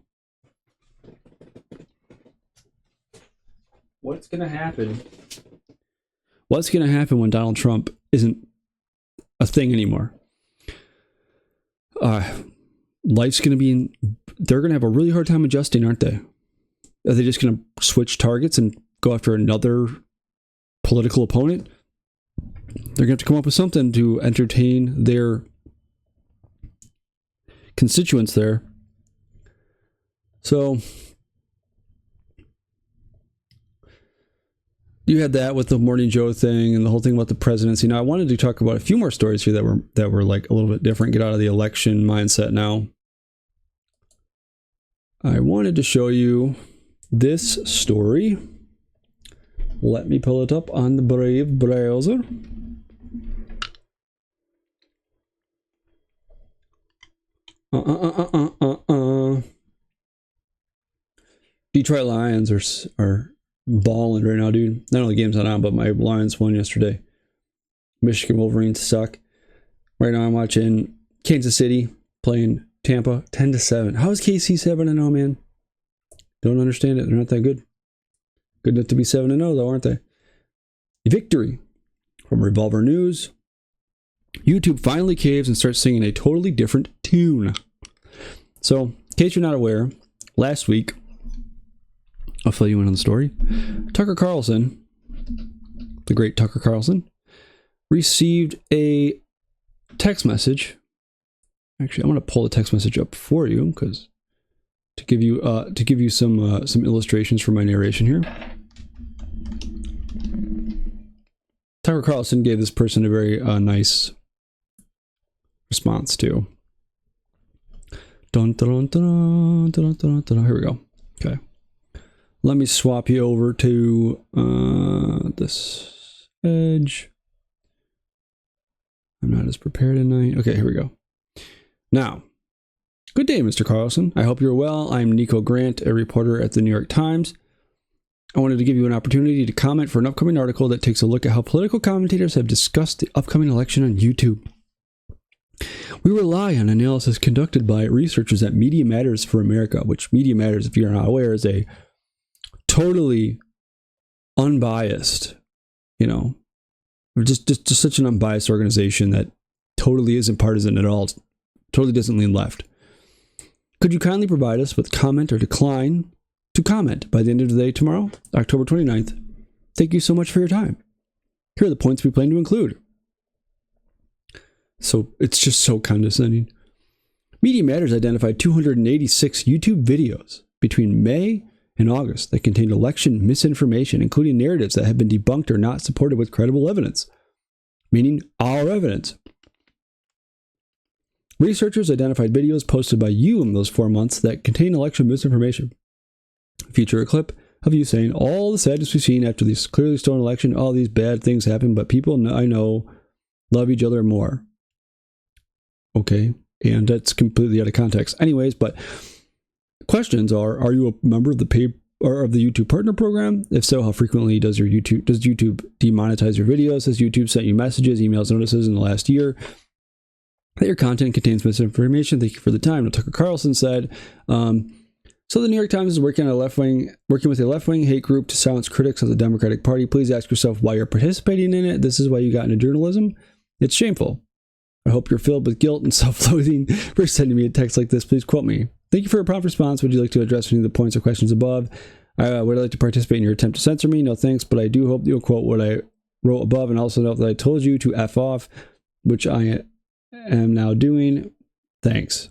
What's going to happen? What's going to happen when Donald Trump isn't a thing anymore? Life's going to be they're going to have a really hard time adjusting, aren't they? Are they just going to switch targets and go after another political opponent? They're going to have to come up with something to entertain their constituents there. So you had that with the Morning Joe thing and the whole thing about the presidency. Now I wanted to talk about a few more stories here that were like a little bit different. Get out of the election mindset now. I wanted to show you this story. Let me pull it up on the Brave browser. Detroit Lions are balling right now, dude. Not only game's not on, but my Lions won yesterday. Michigan Wolverines suck. Right now I'm watching Kansas City playing Tampa 10-7. How is KC 7-0, man? Don't understand it. They're not that good. Good enough to be 7-0 though, aren't they? Victory from Revolver News. YouTube finally caves and starts singing a totally different tune. So, in case you're not aware, last week, I'll fill you in on the story. Tucker Carlson, the great Tucker Carlson, received a text message. Actually, I'm going to pull the text message up for you because to give you some illustrations for my narration here. Tucker Carlson gave this person a very nice response to. Dun, dun, dun, dun, dun, dun. Here we go. Okay. Let me swap you over to this edge. I'm not as prepared tonight. Okay, here we go. Now, good day, Mr. Carlson. I hope you're well. I'm Nico Grant, a reporter at the New York Times. I wanted to give you an opportunity to comment for an upcoming article that takes a look at how political commentators have discussed the upcoming election on YouTube. We rely on analysis conducted by researchers at Media Matters for America, which Media Matters, if you're not aware, is a totally unbiased, just such an unbiased organization that totally isn't partisan at all. Totally doesn't lean left. Could you kindly provide us with comment or decline to comment by the end of the day tomorrow, October 29th? Thank you so much for your time. Here are the points we plan to include. So it's just so condescending. Media Matters identified 286 YouTube videos between May and August that contained election misinformation, including narratives that have been debunked or not supported with credible evidence, meaning our evidence. Researchers identified videos posted by you in those 4 months that contain election misinformation. Feature a clip of you saying all the sadness we've seen after this clearly stolen election, all these bad things happen, but people I know love each other more. Okay, and that's completely out of context. Anyways, but questions are you a member of the YouTube Partner Program? If so, how frequently does YouTube demonetize your videos? Has YouTube sent you messages, emails, notices in the last year that your content contains misinformation? Thank you for the time. Tucker Carlson said, so the New York Times is working with a left-wing hate group to silence critics of the Democratic Party. Please ask yourself why you're participating in it. This is why you got into journalism. It's shameful. I hope you're filled with guilt and self-loathing for sending me a text like this. Please quote me. Thank you for a prompt response. Would you like to address any of the points or questions above? Would I like to participate in your attempt to censor me? No thanks, but I do hope you'll quote what I wrote above, and also note that I told you to F off, which I am now doing. Thanks.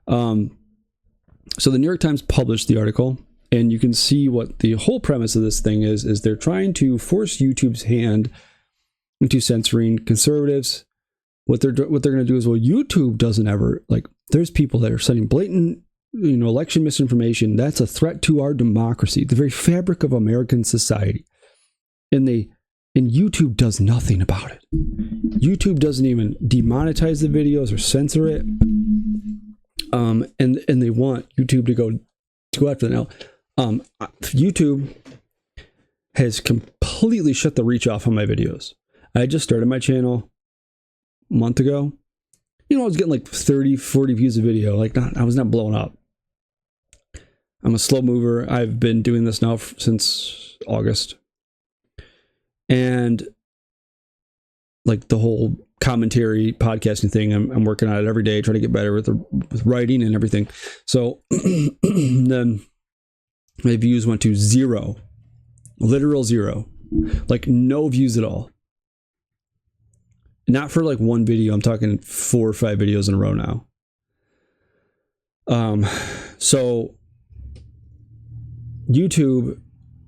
So the New York Times published the article, and you can see what the whole premise of this thing is they're trying to force YouTube's hand into censoring conservatives. What they're going to do is, well, YouTube doesn't ever, like, there's people that are sending blatant, election misinformation. That's a threat to our democracy, the very fabric of American society. And YouTube does nothing about it. YouTube doesn't even demonetize the videos or censor it. And they want YouTube to go after them now. YouTube has completely shut the reach off on my videos. I just started my channel a month ago. I was getting like 30, 40 views a video. I was not blowing up. I'm a slow mover. I've been doing this now since August. And like the whole commentary podcasting thing, I'm working on it every day, trying to get better with writing and everything. So then my views went to 0, literal 0, like no views at all. Not for like one video. I'm talking 4 or 5 videos in a row now. So YouTube,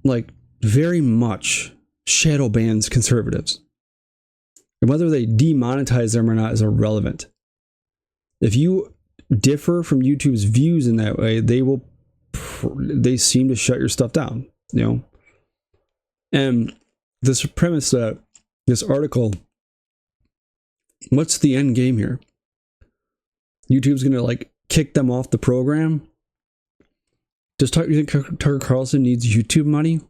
like, very much shadow bans conservatives. And whether they demonetize them or not is irrelevant. If you differ from YouTube's views in that way, they seem to shut your stuff down, And this premise that this article, what's the end game here? YouTube's going to like kick them off the program? You think Tucker Carlson needs YouTube money?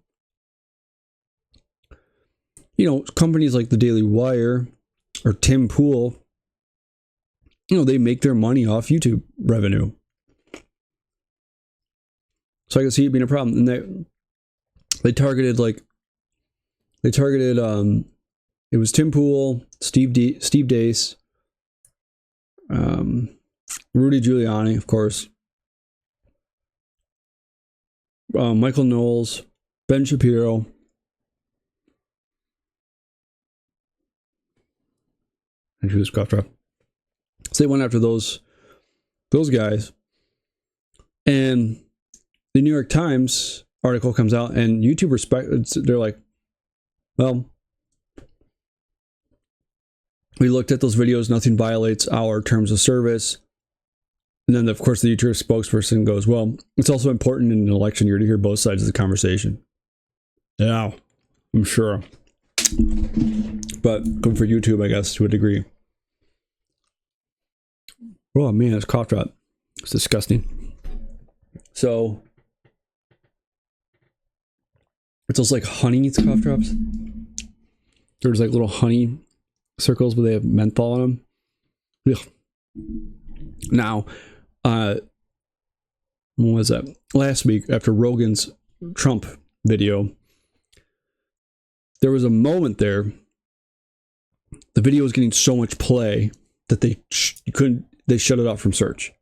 Companies like the Daily Wire or Tim Pool, they make their money off YouTube revenue. So I can see it being a problem. And they targeted, it was Tim Pool, Steve Deace, Rudy Giuliani, of course, Michael Knowles, Ben Shapiro. And who's cough drop. So they went after those guys. And the New York Times article comes out, and YouTube they're like, well, we looked at those videos, nothing violates our terms of service. And then, of course, the YouTube spokesperson goes, well, it's also important in an election year to hear both sides of the conversation. Yeah, I'm sure. But good for YouTube, I guess, to a degree. Oh, man, it's cough drop. It's disgusting. So, it's those like honey cough drops. There's like little honey circles where they have menthol in them. Ugh. Now, when was that? Last week, after Rogan's Trump video, there was a moment there. The video was getting so much play that they shut it off from search.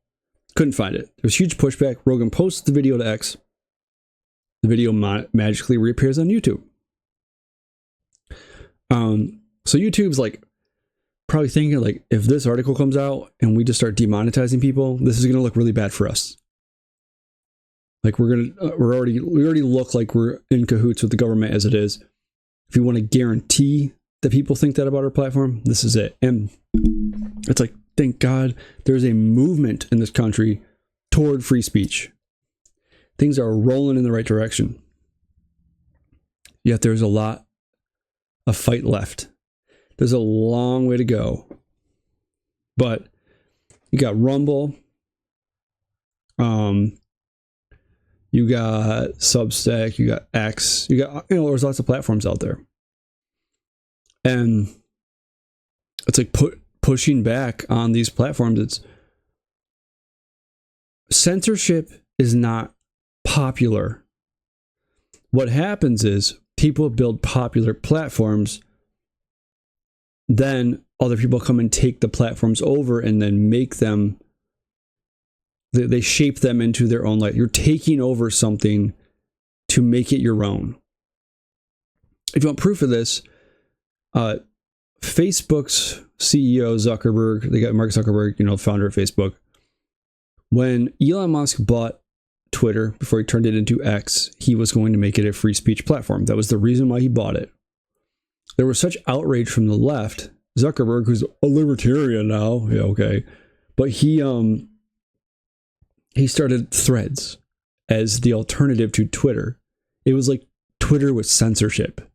Couldn't find it. There was huge pushback. Rogan posts the video to X. The video magically reappears on YouTube. So YouTube's like probably thinking, like, if this article comes out and we just start demonetizing people, this is going to look really bad for us. Like we already look like we're in cahoots with the government as it is. If you want to guarantee that people think that about our platform, this is it. And it's like, thank God there's a movement in this country toward free speech. Things are rolling in the right direction. Yet there's a lot of fight left. There's a long way to go. But you got Rumble. You got Substack, you got X, there's lots of platforms out there. And it's like pushing back on these platforms. It's censorship is not popular. What happens is people build popular platforms, then other people come and take the platforms over and then make them, they shape them into their own light. You're taking over something to make it your own. If you want proof of this, Facebook's CEO Zuckerberg, they got Mark Zuckerberg, founder of Facebook. When Elon Musk bought Twitter before he turned it into X, he was going to make it a free speech platform. That was the reason why he bought it. There was such outrage from the left. Zuckerberg, who's a libertarian now, yeah, okay, but he started Threads as the alternative to Twitter. It was like Twitter with censorship,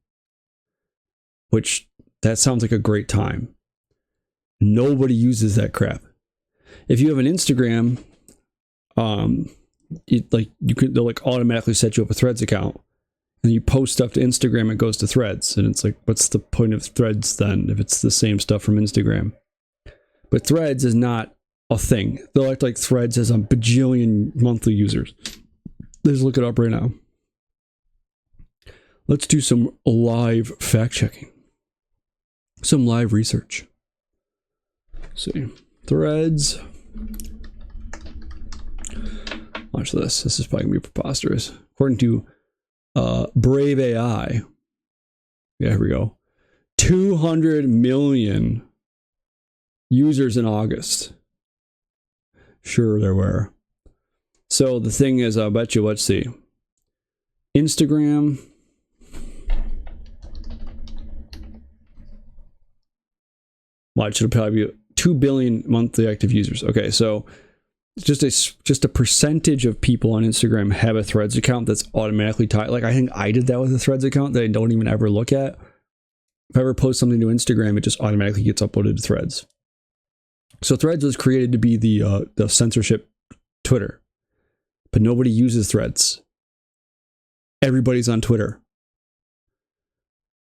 which that sounds like a great time. Nobody uses that crap. If you have an Instagram, they'll like automatically set you up a Threads account, and you post stuff to Instagram, it goes to Threads, and it's like, what's the point of Threads then if it's the same stuff from Instagram? But Threads is not a thing. They'll act like Threads has a bajillion monthly users. Let's look it up right now. Let's do some live fact checking. Some live research. Let's see. Threads. Watch this. This is probably going to be preposterous. According to Brave AI. Yeah, here we go. 200 million users in August. Sure, there were. So the thing is, I'll bet you, let's see. Instagram. Watch, it'll probably be 2 billion monthly active users. Okay, so just a percentage of people on Instagram have a Threads account that's automatically tied. Like, I think I did that with a Threads account that I don't even ever look at. If I ever post something to Instagram, it just automatically gets uploaded to Threads. So Threads was created to be the censorship Twitter, but nobody uses Threads. Everybody's on Twitter.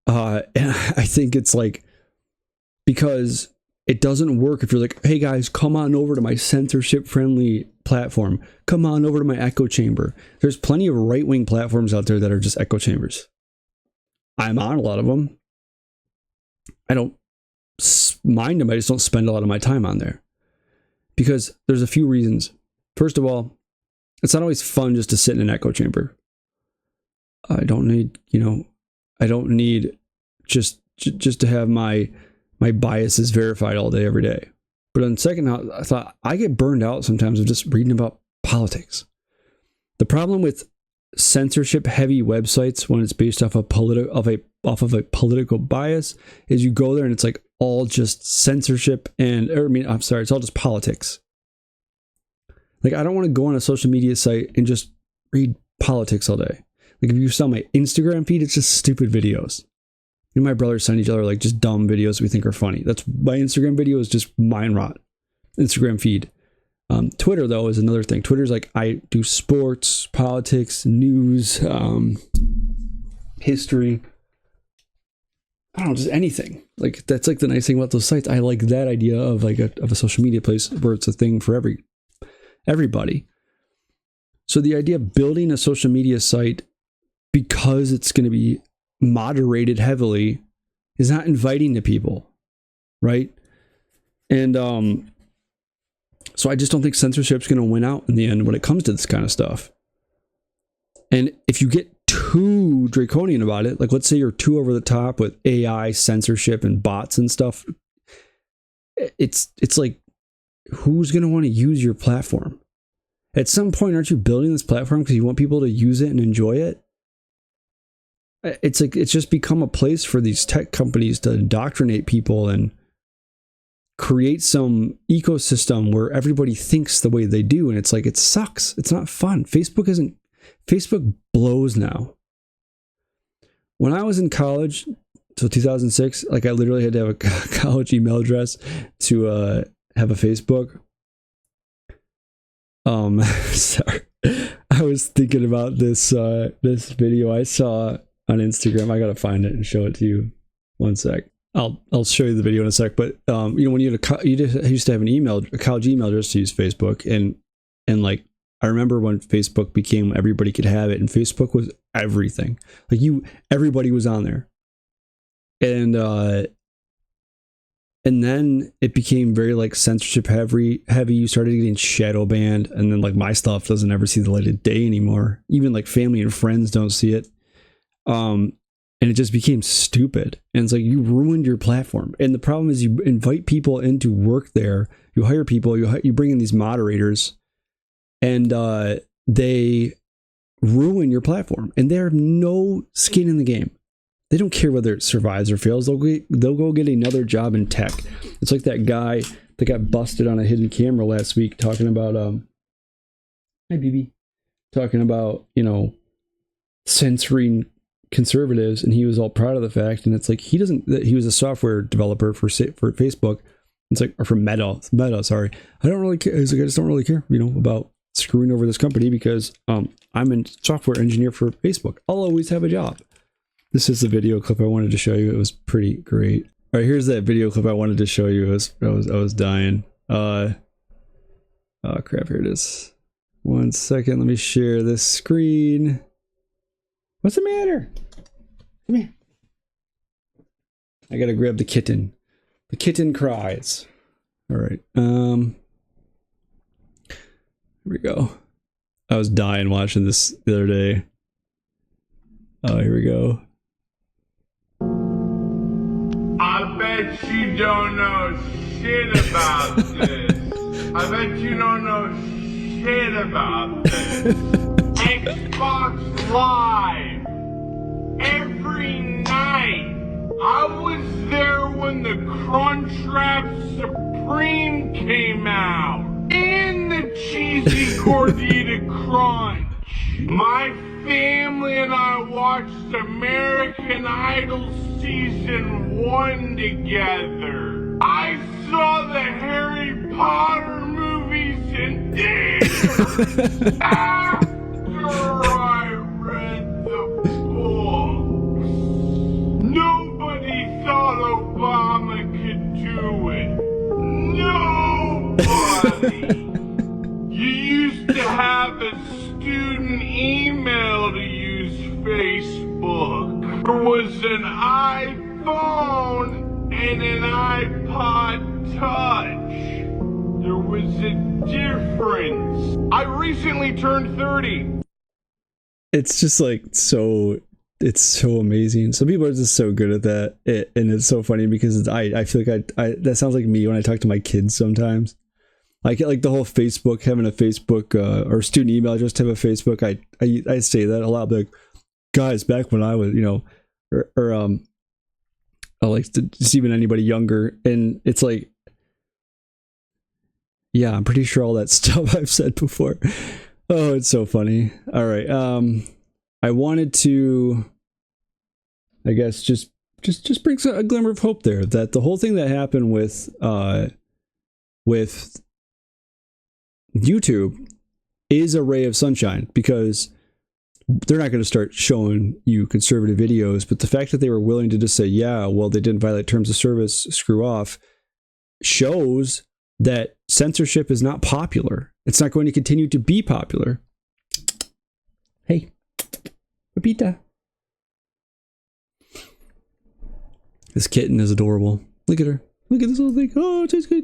And I think it's like, because it doesn't work if you're like, hey guys, come on over to my censorship friendly platform. Come on over to my echo chamber. There's plenty of right-wing platforms out there that are just echo chambers. I'm on a lot of them. I don't mind them. I just don't spend a lot of my time on there, because there's a few reasons. First of all, it's not always fun just to sit in an echo chamber. I don't need, just to have my biases verified all day, every day. But on second, I thought I get burned out sometimes of just reading about politics. The problem with censorship heavy websites when it's based off of a political bias is you go there and it's like all just censorship it's all just politics. Like, I don't want to go on a social media site and just read politics all day. Like, if you saw my Instagram feed, it's just stupid videos. My brothers send each other like just dumb videos we think are funny. That's my Instagram video is just mind rot. Instagram feed. Twitter though is another thing. Twitter's like, I do sports, politics, news, history. I don't know, just anything. Like, that's like the nice thing about those sites. I like that idea of like a social media place where it's a thing for everybody. So the idea of building a social media site because it's going to be moderated heavily is not inviting to people, right? And so I just don't think censorship's going to win out in the end when it comes to this kind of stuff. And if you get too draconian about it, like let's say you're too over the top with AI censorship and bots and stuff, it's like, who's going to want to use your platform? At some point, aren't you building this platform because you want people to use it and enjoy it? It's like, it's just become a place for these tech companies to indoctrinate people and create some ecosystem where everybody thinks the way they do. And it's like, it sucks. It's not fun. Facebook blows now. When I was in college, so 2006, like I literally had to have a college email address to have a Facebook. Sorry. I was thinking about this video I saw on Instagram. I gotta find it and show it to you. One sec. I'll show you the video in a sec. But when you used to have a college email address to use Facebook, and like I remember when Facebook became everybody could have it, and Facebook was everything. Like everybody was on there, and then it became very like censorship heavy. You started getting shadow banned, and then like my stuff doesn't ever see the light of day anymore. Even like family and friends don't see it. and it just became stupid. And it's like, you ruined your platform. And the problem is, you invite people in to work there, you hire people, you bring in these moderators, and they ruin your platform, and they have no skin in the game. They don't care whether it survives or fails. They'll go get another job in tech. It's like that guy that got busted on a hidden camera last week talking about hi BB, talking about, you know, censoring conservatives, and he was all proud of the fact. And it's like, he was a software developer for Facebook. It's like, or for Meta, sorry. I don't really care. It's like, I just don't really care, you know, about screwing over this company because I'm a software engineer for Facebook. I'll always have a job. This is the video clip I wanted to show you. It was pretty great. All right, here's that video clip I wanted to show you. I was dying. Oh crap, here it is. 1 second, let me share this screen. What's the matter? Come here. I gotta grab the kitten. The kitten cries. All right. Here we go. I was dying watching this the other day. Oh, here we go. I bet you don't know shit about this. I bet you don't know shit about this. Xbox Live. Every night. I was there when the Crunchwrap Supreme came out. And the cheesy Gordita Crunch. My family and I watched American Idol Season 1 together. I saw the Harry Potter movies in theaters after I read the books. Nobody thought Obama could do it. Nobody. You used to have a student email to use Facebook. There was an iPhone and an iPod Touch. There was a difference. I recently turned 30. It's just like it's so amazing. Some people are just so good at that, and it's so funny because I feel like I that sounds like me when I talk to my kids sometimes. Like the whole Facebook, having a Facebook or student email address to have a Facebook. I say that a lot. Like, guys, back when I was, you know, or like just even anybody younger, and it's like, yeah, I'm pretty sure all that stuff I've said before. Oh, it's so funny. All right, I wanted to, I guess, just brings a glimmer of hope there that the whole thing that happened with YouTube is a ray of sunshine, because they're not going to start showing you conservative videos, but the fact that they were willing to just say, yeah, well, they didn't violate terms of service, screw off, shows that censorship is not popular. It's not going to continue to be popular. Hey, Pepita. This kitten is adorable. Look at her. Look at this little thing. Oh, it tastes good.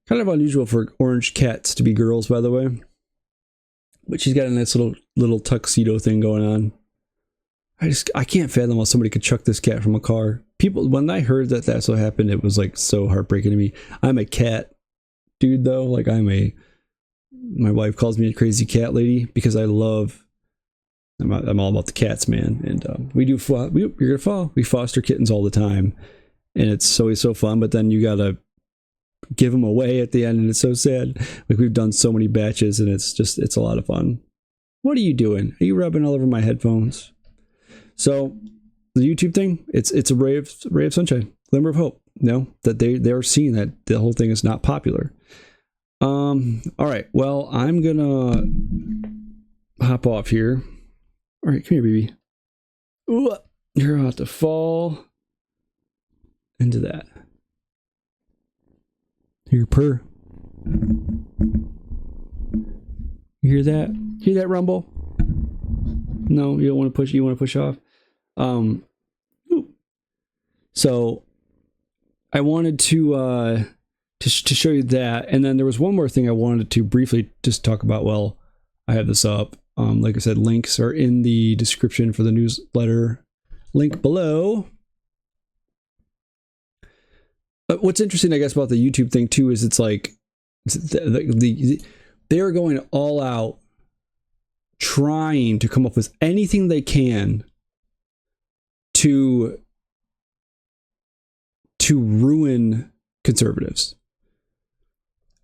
Kind of unusual for orange cats to be girls, by the way. But she's got a nice little tuxedo thing going on. I can't fathom how somebody could chuck this cat from a car. People, when I heard that that's what happened, it was like so heartbreaking to me. I'm a cat dude though. Like my wife calls me a crazy cat lady because I'm all about the cats, man. And we foster kittens all the time, and it's always so fun. But then you gotta give them away at the end, and it's so sad. Like, we've done so many batches, and it's a lot of fun. What are you doing? Are you rubbing all over my headphones? So the YouTube thing, it's a ray of sunshine, glimmer of hope. That they're seeing that the whole thing is not popular. All right, well, I'm gonna hop off here. All right, come here, baby. Ooh, you're about to fall into that. Here, purr. You hear that? Hear that rumble? No, you don't want to push. You want to push off. So I wanted to show you that, and then there was one more thing I wanted to briefly just talk about. Well, I have this up. Like I said, links are in the description for the newsletter. Link below. But what's interesting, I guess, about the YouTube thing too is it's like they are going all out trying to come up with anything they can to ruin conservatives.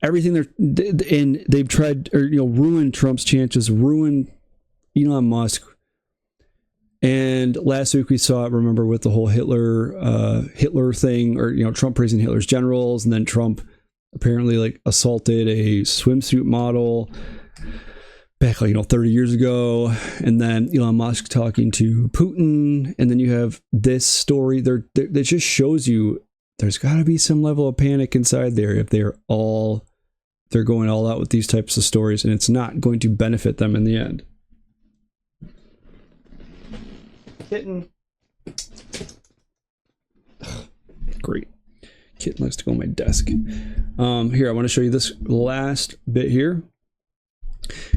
Everything they've tried, or ruin Trump's chances, ruin Elon Musk. And last week we saw it, remember, with the whole Hitler thing, or Trump praising Hitler's generals, and then Trump apparently like assaulted a swimsuit model back 30 years ago, and then Elon Musk talking to Putin, and then you have this story that just shows you there's got to be some level of panic inside there if they're going all out with these types of stories, and it's not going to benefit them in the end. Kitten. Great. Kitten likes to go on my desk. Here, I want to show you this last bit here.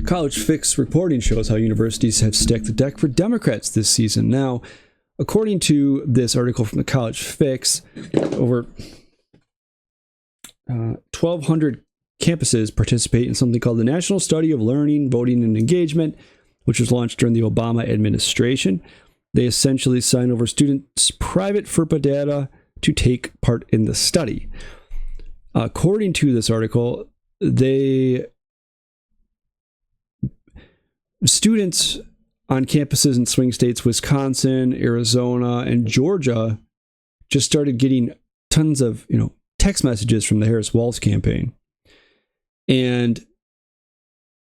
College Fix reporting shows how universities have stacked the deck for Democrats this season. Now, according to this article from the College Fix, over 1,200 campuses participate in something called the National Study of Learning, Voting, and Engagement, which was launched during the Obama administration. They essentially sign over students' private FERPA data to take part in the study. According to this article, students on campuses in swing states, Wisconsin, Arizona, and Georgia, just started getting tons of, text messages from the Harris-Walz campaign. And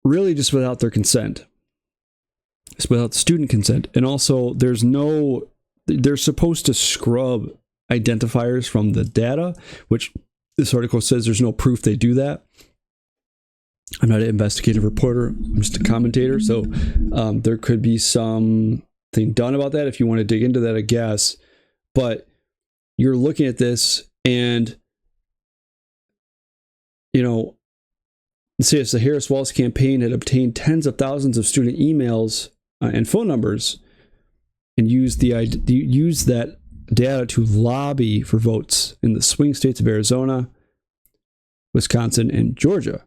really just without their consent. It's without student consent. And also they're supposed to scrub identifiers from the data, which this article says there's no proof they do that. I'm not an investigative reporter. I'm just a commentator. So there could be something done about that if you want to dig into that, I guess. But you're looking at this and, let's say if the Harris-Walz campaign had obtained tens of thousands of student emails and phone numbers and used that data to lobby for votes in the swing states of Arizona, Wisconsin, and Georgia.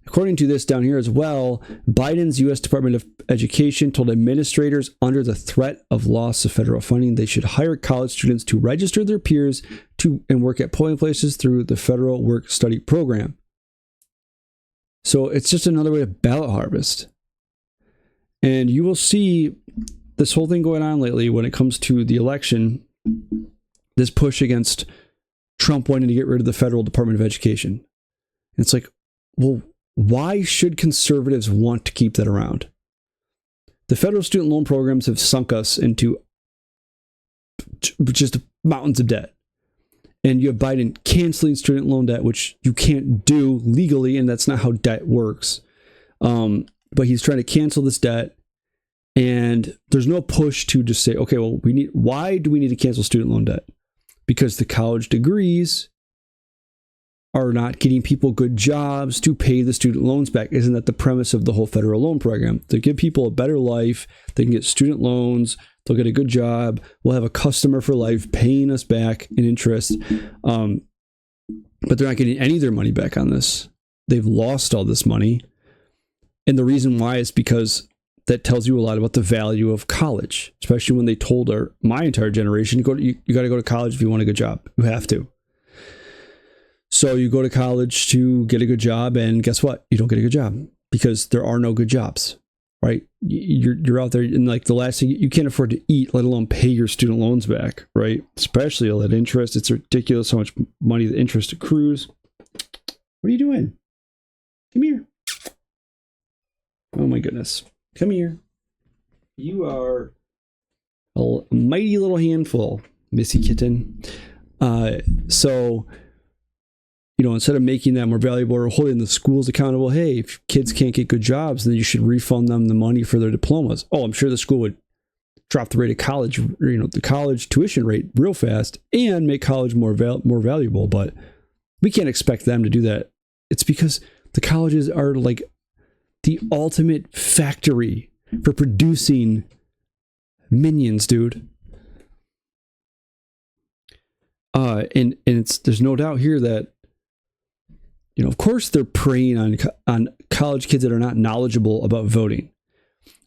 According to this down here as well, Biden's U.S. Department of Education told administrators under the threat of loss of federal funding they should hire college students to register their peers and work at polling places through the federal work-study program. So it's just another way to ballot harvest. And you will see this whole thing going on lately when it comes to the election, this push against Trump wanting to get rid of the federal Department of Education. And it's like, well, why should conservatives want to keep that around? The federal student loan programs have sunk us into just mountains of debt. And you have Biden canceling student loan debt, which you can't do legally, and that's not how debt works. But he's trying to cancel this debt, and there's no push to just say, okay, well, why do we need to cancel student loan debt? Because the college degrees are not getting people good jobs to pay the student loans back. Isn't that the premise of the whole federal loan program? To give people a better life, they can get student loans, they'll get a good job, we'll have a customer for life paying us back in interest. But they're not getting any of their money back on this. They've lost all this money. And the reason why is because that tells you a lot about the value of college, especially when they told my entire generation, you got to go to college if you want a good job. You have to. So you go to college to get a good job, and guess what? You don't get a good job because there are no good jobs, right? You're out there, and like the last thing, you can't afford to eat, let alone pay your student loans back, right? Especially all that interest. It's ridiculous how much money the interest accrues. What are you doing? Come here. Oh my goodness. Come here. You are a mighty little handful, Missy Kitten. So, instead of making that more valuable or holding the schools accountable, hey, if kids can't get good jobs, then you should refund them the money for their diplomas. Oh, I'm sure the school would drop the rate of college, the college tuition rate real fast and make college more valuable. But we can't expect them to do that. It's because the colleges are like the ultimate factory for producing minions, dude. And there's no doubt here that, you know, of course they're preying on college kids that are not knowledgeable about voting.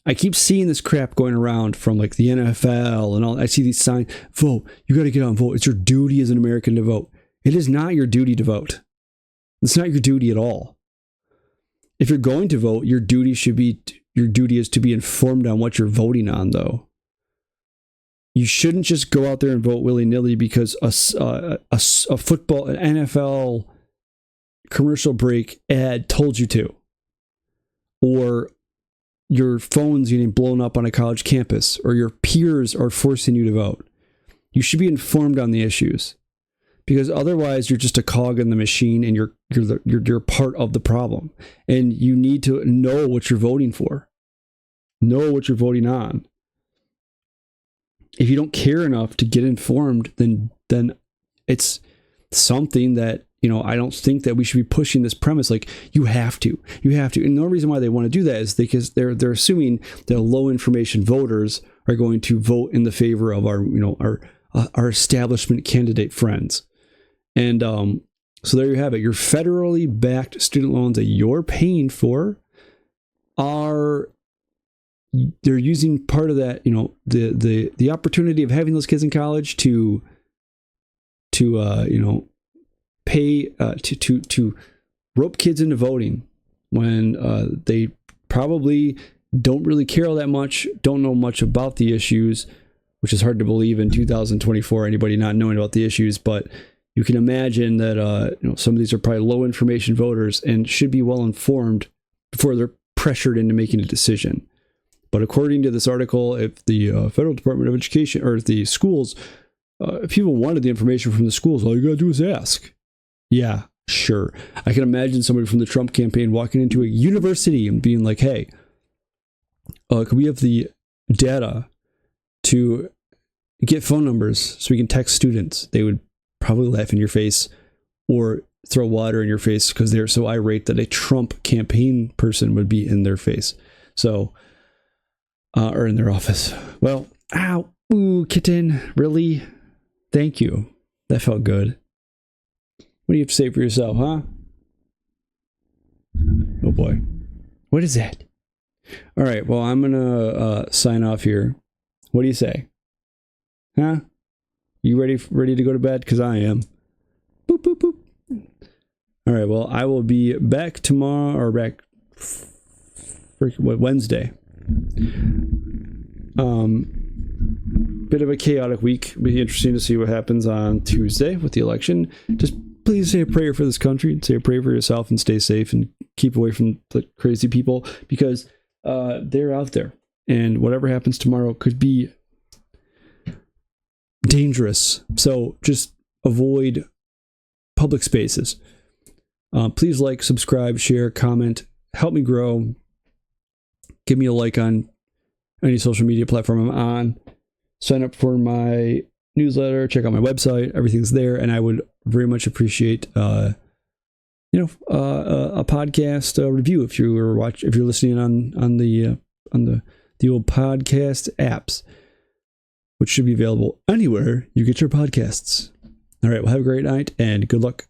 I keep seeing this crap going around from like the NFL and all. I see these signs, vote. You got to get out and vote. It's your duty as an American to vote. It is not your duty to vote. It's not your duty at all. If you're going to vote, your duty is to be informed on what you're voting on, though. You shouldn't just go out there and vote willy-nilly because a football, an NFL commercial break ad told you to. Or your phone's getting blown up on a college campus, or your peers are forcing you to vote. You should be informed on the issues, because otherwise you're just a cog in the machine, and you're part of the problem. And you need to know what you're voting for, know what you're voting on. If you don't care enough to get informed, then it's something that, you know, I don't think that we should be pushing this premise like you have to. And the only reason why they want to do that is because they're assuming that low information voters are going to vote in the favor of our establishment candidate friends. And so there you have it. Your federally backed student loans that you're paying for they're using part of that, you know, the opportunity of having those kids in college to pay to rope kids into voting when they probably don't really care all that much, don't know much about the issues, which is hard to believe in 2024, anybody not knowing about the issues. But you can imagine that some of these are probably low information voters and should be well informed before they're pressured into making a decision. But according to this article, if the Federal Department of Education or the schools, if people wanted the information from the schools, all you gotta do is ask. Yeah, sure. I can imagine somebody from the Trump campaign walking into a university and being like, hey, can we have the data to get phone numbers so we can text students? They would probably laugh in your face or throw water in your face because they're so irate that a Trump campaign person would be in their face. So, or in their office. Well, ow, ooh, kitten, really? Thank you. That felt good. What do you have to say for yourself, huh? Oh boy. What is that? All right, well, I'm going to sign off here. What do you say? Huh? You ready to go to bed? Because I am. Boop, boop, boop. All right, well, I will be back tomorrow, or back Wednesday. Bit of a chaotic week. Be interesting to see what happens on Tuesday with the election. Just please say a prayer for this country, say a prayer for yourself, and stay safe and keep away from the crazy people, because they're out there, and whatever happens tomorrow could be dangerous. So just avoid public spaces. Please like, subscribe, share, comment, help me grow. Give me a like on any social media platform I'm on. Sign up for my newsletter. Check out my website. Everything's there, and I would very much appreciate a podcast review if you're listening on the old podcast apps, which should be available anywhere you get your podcasts. All right, well, have a great night and good luck.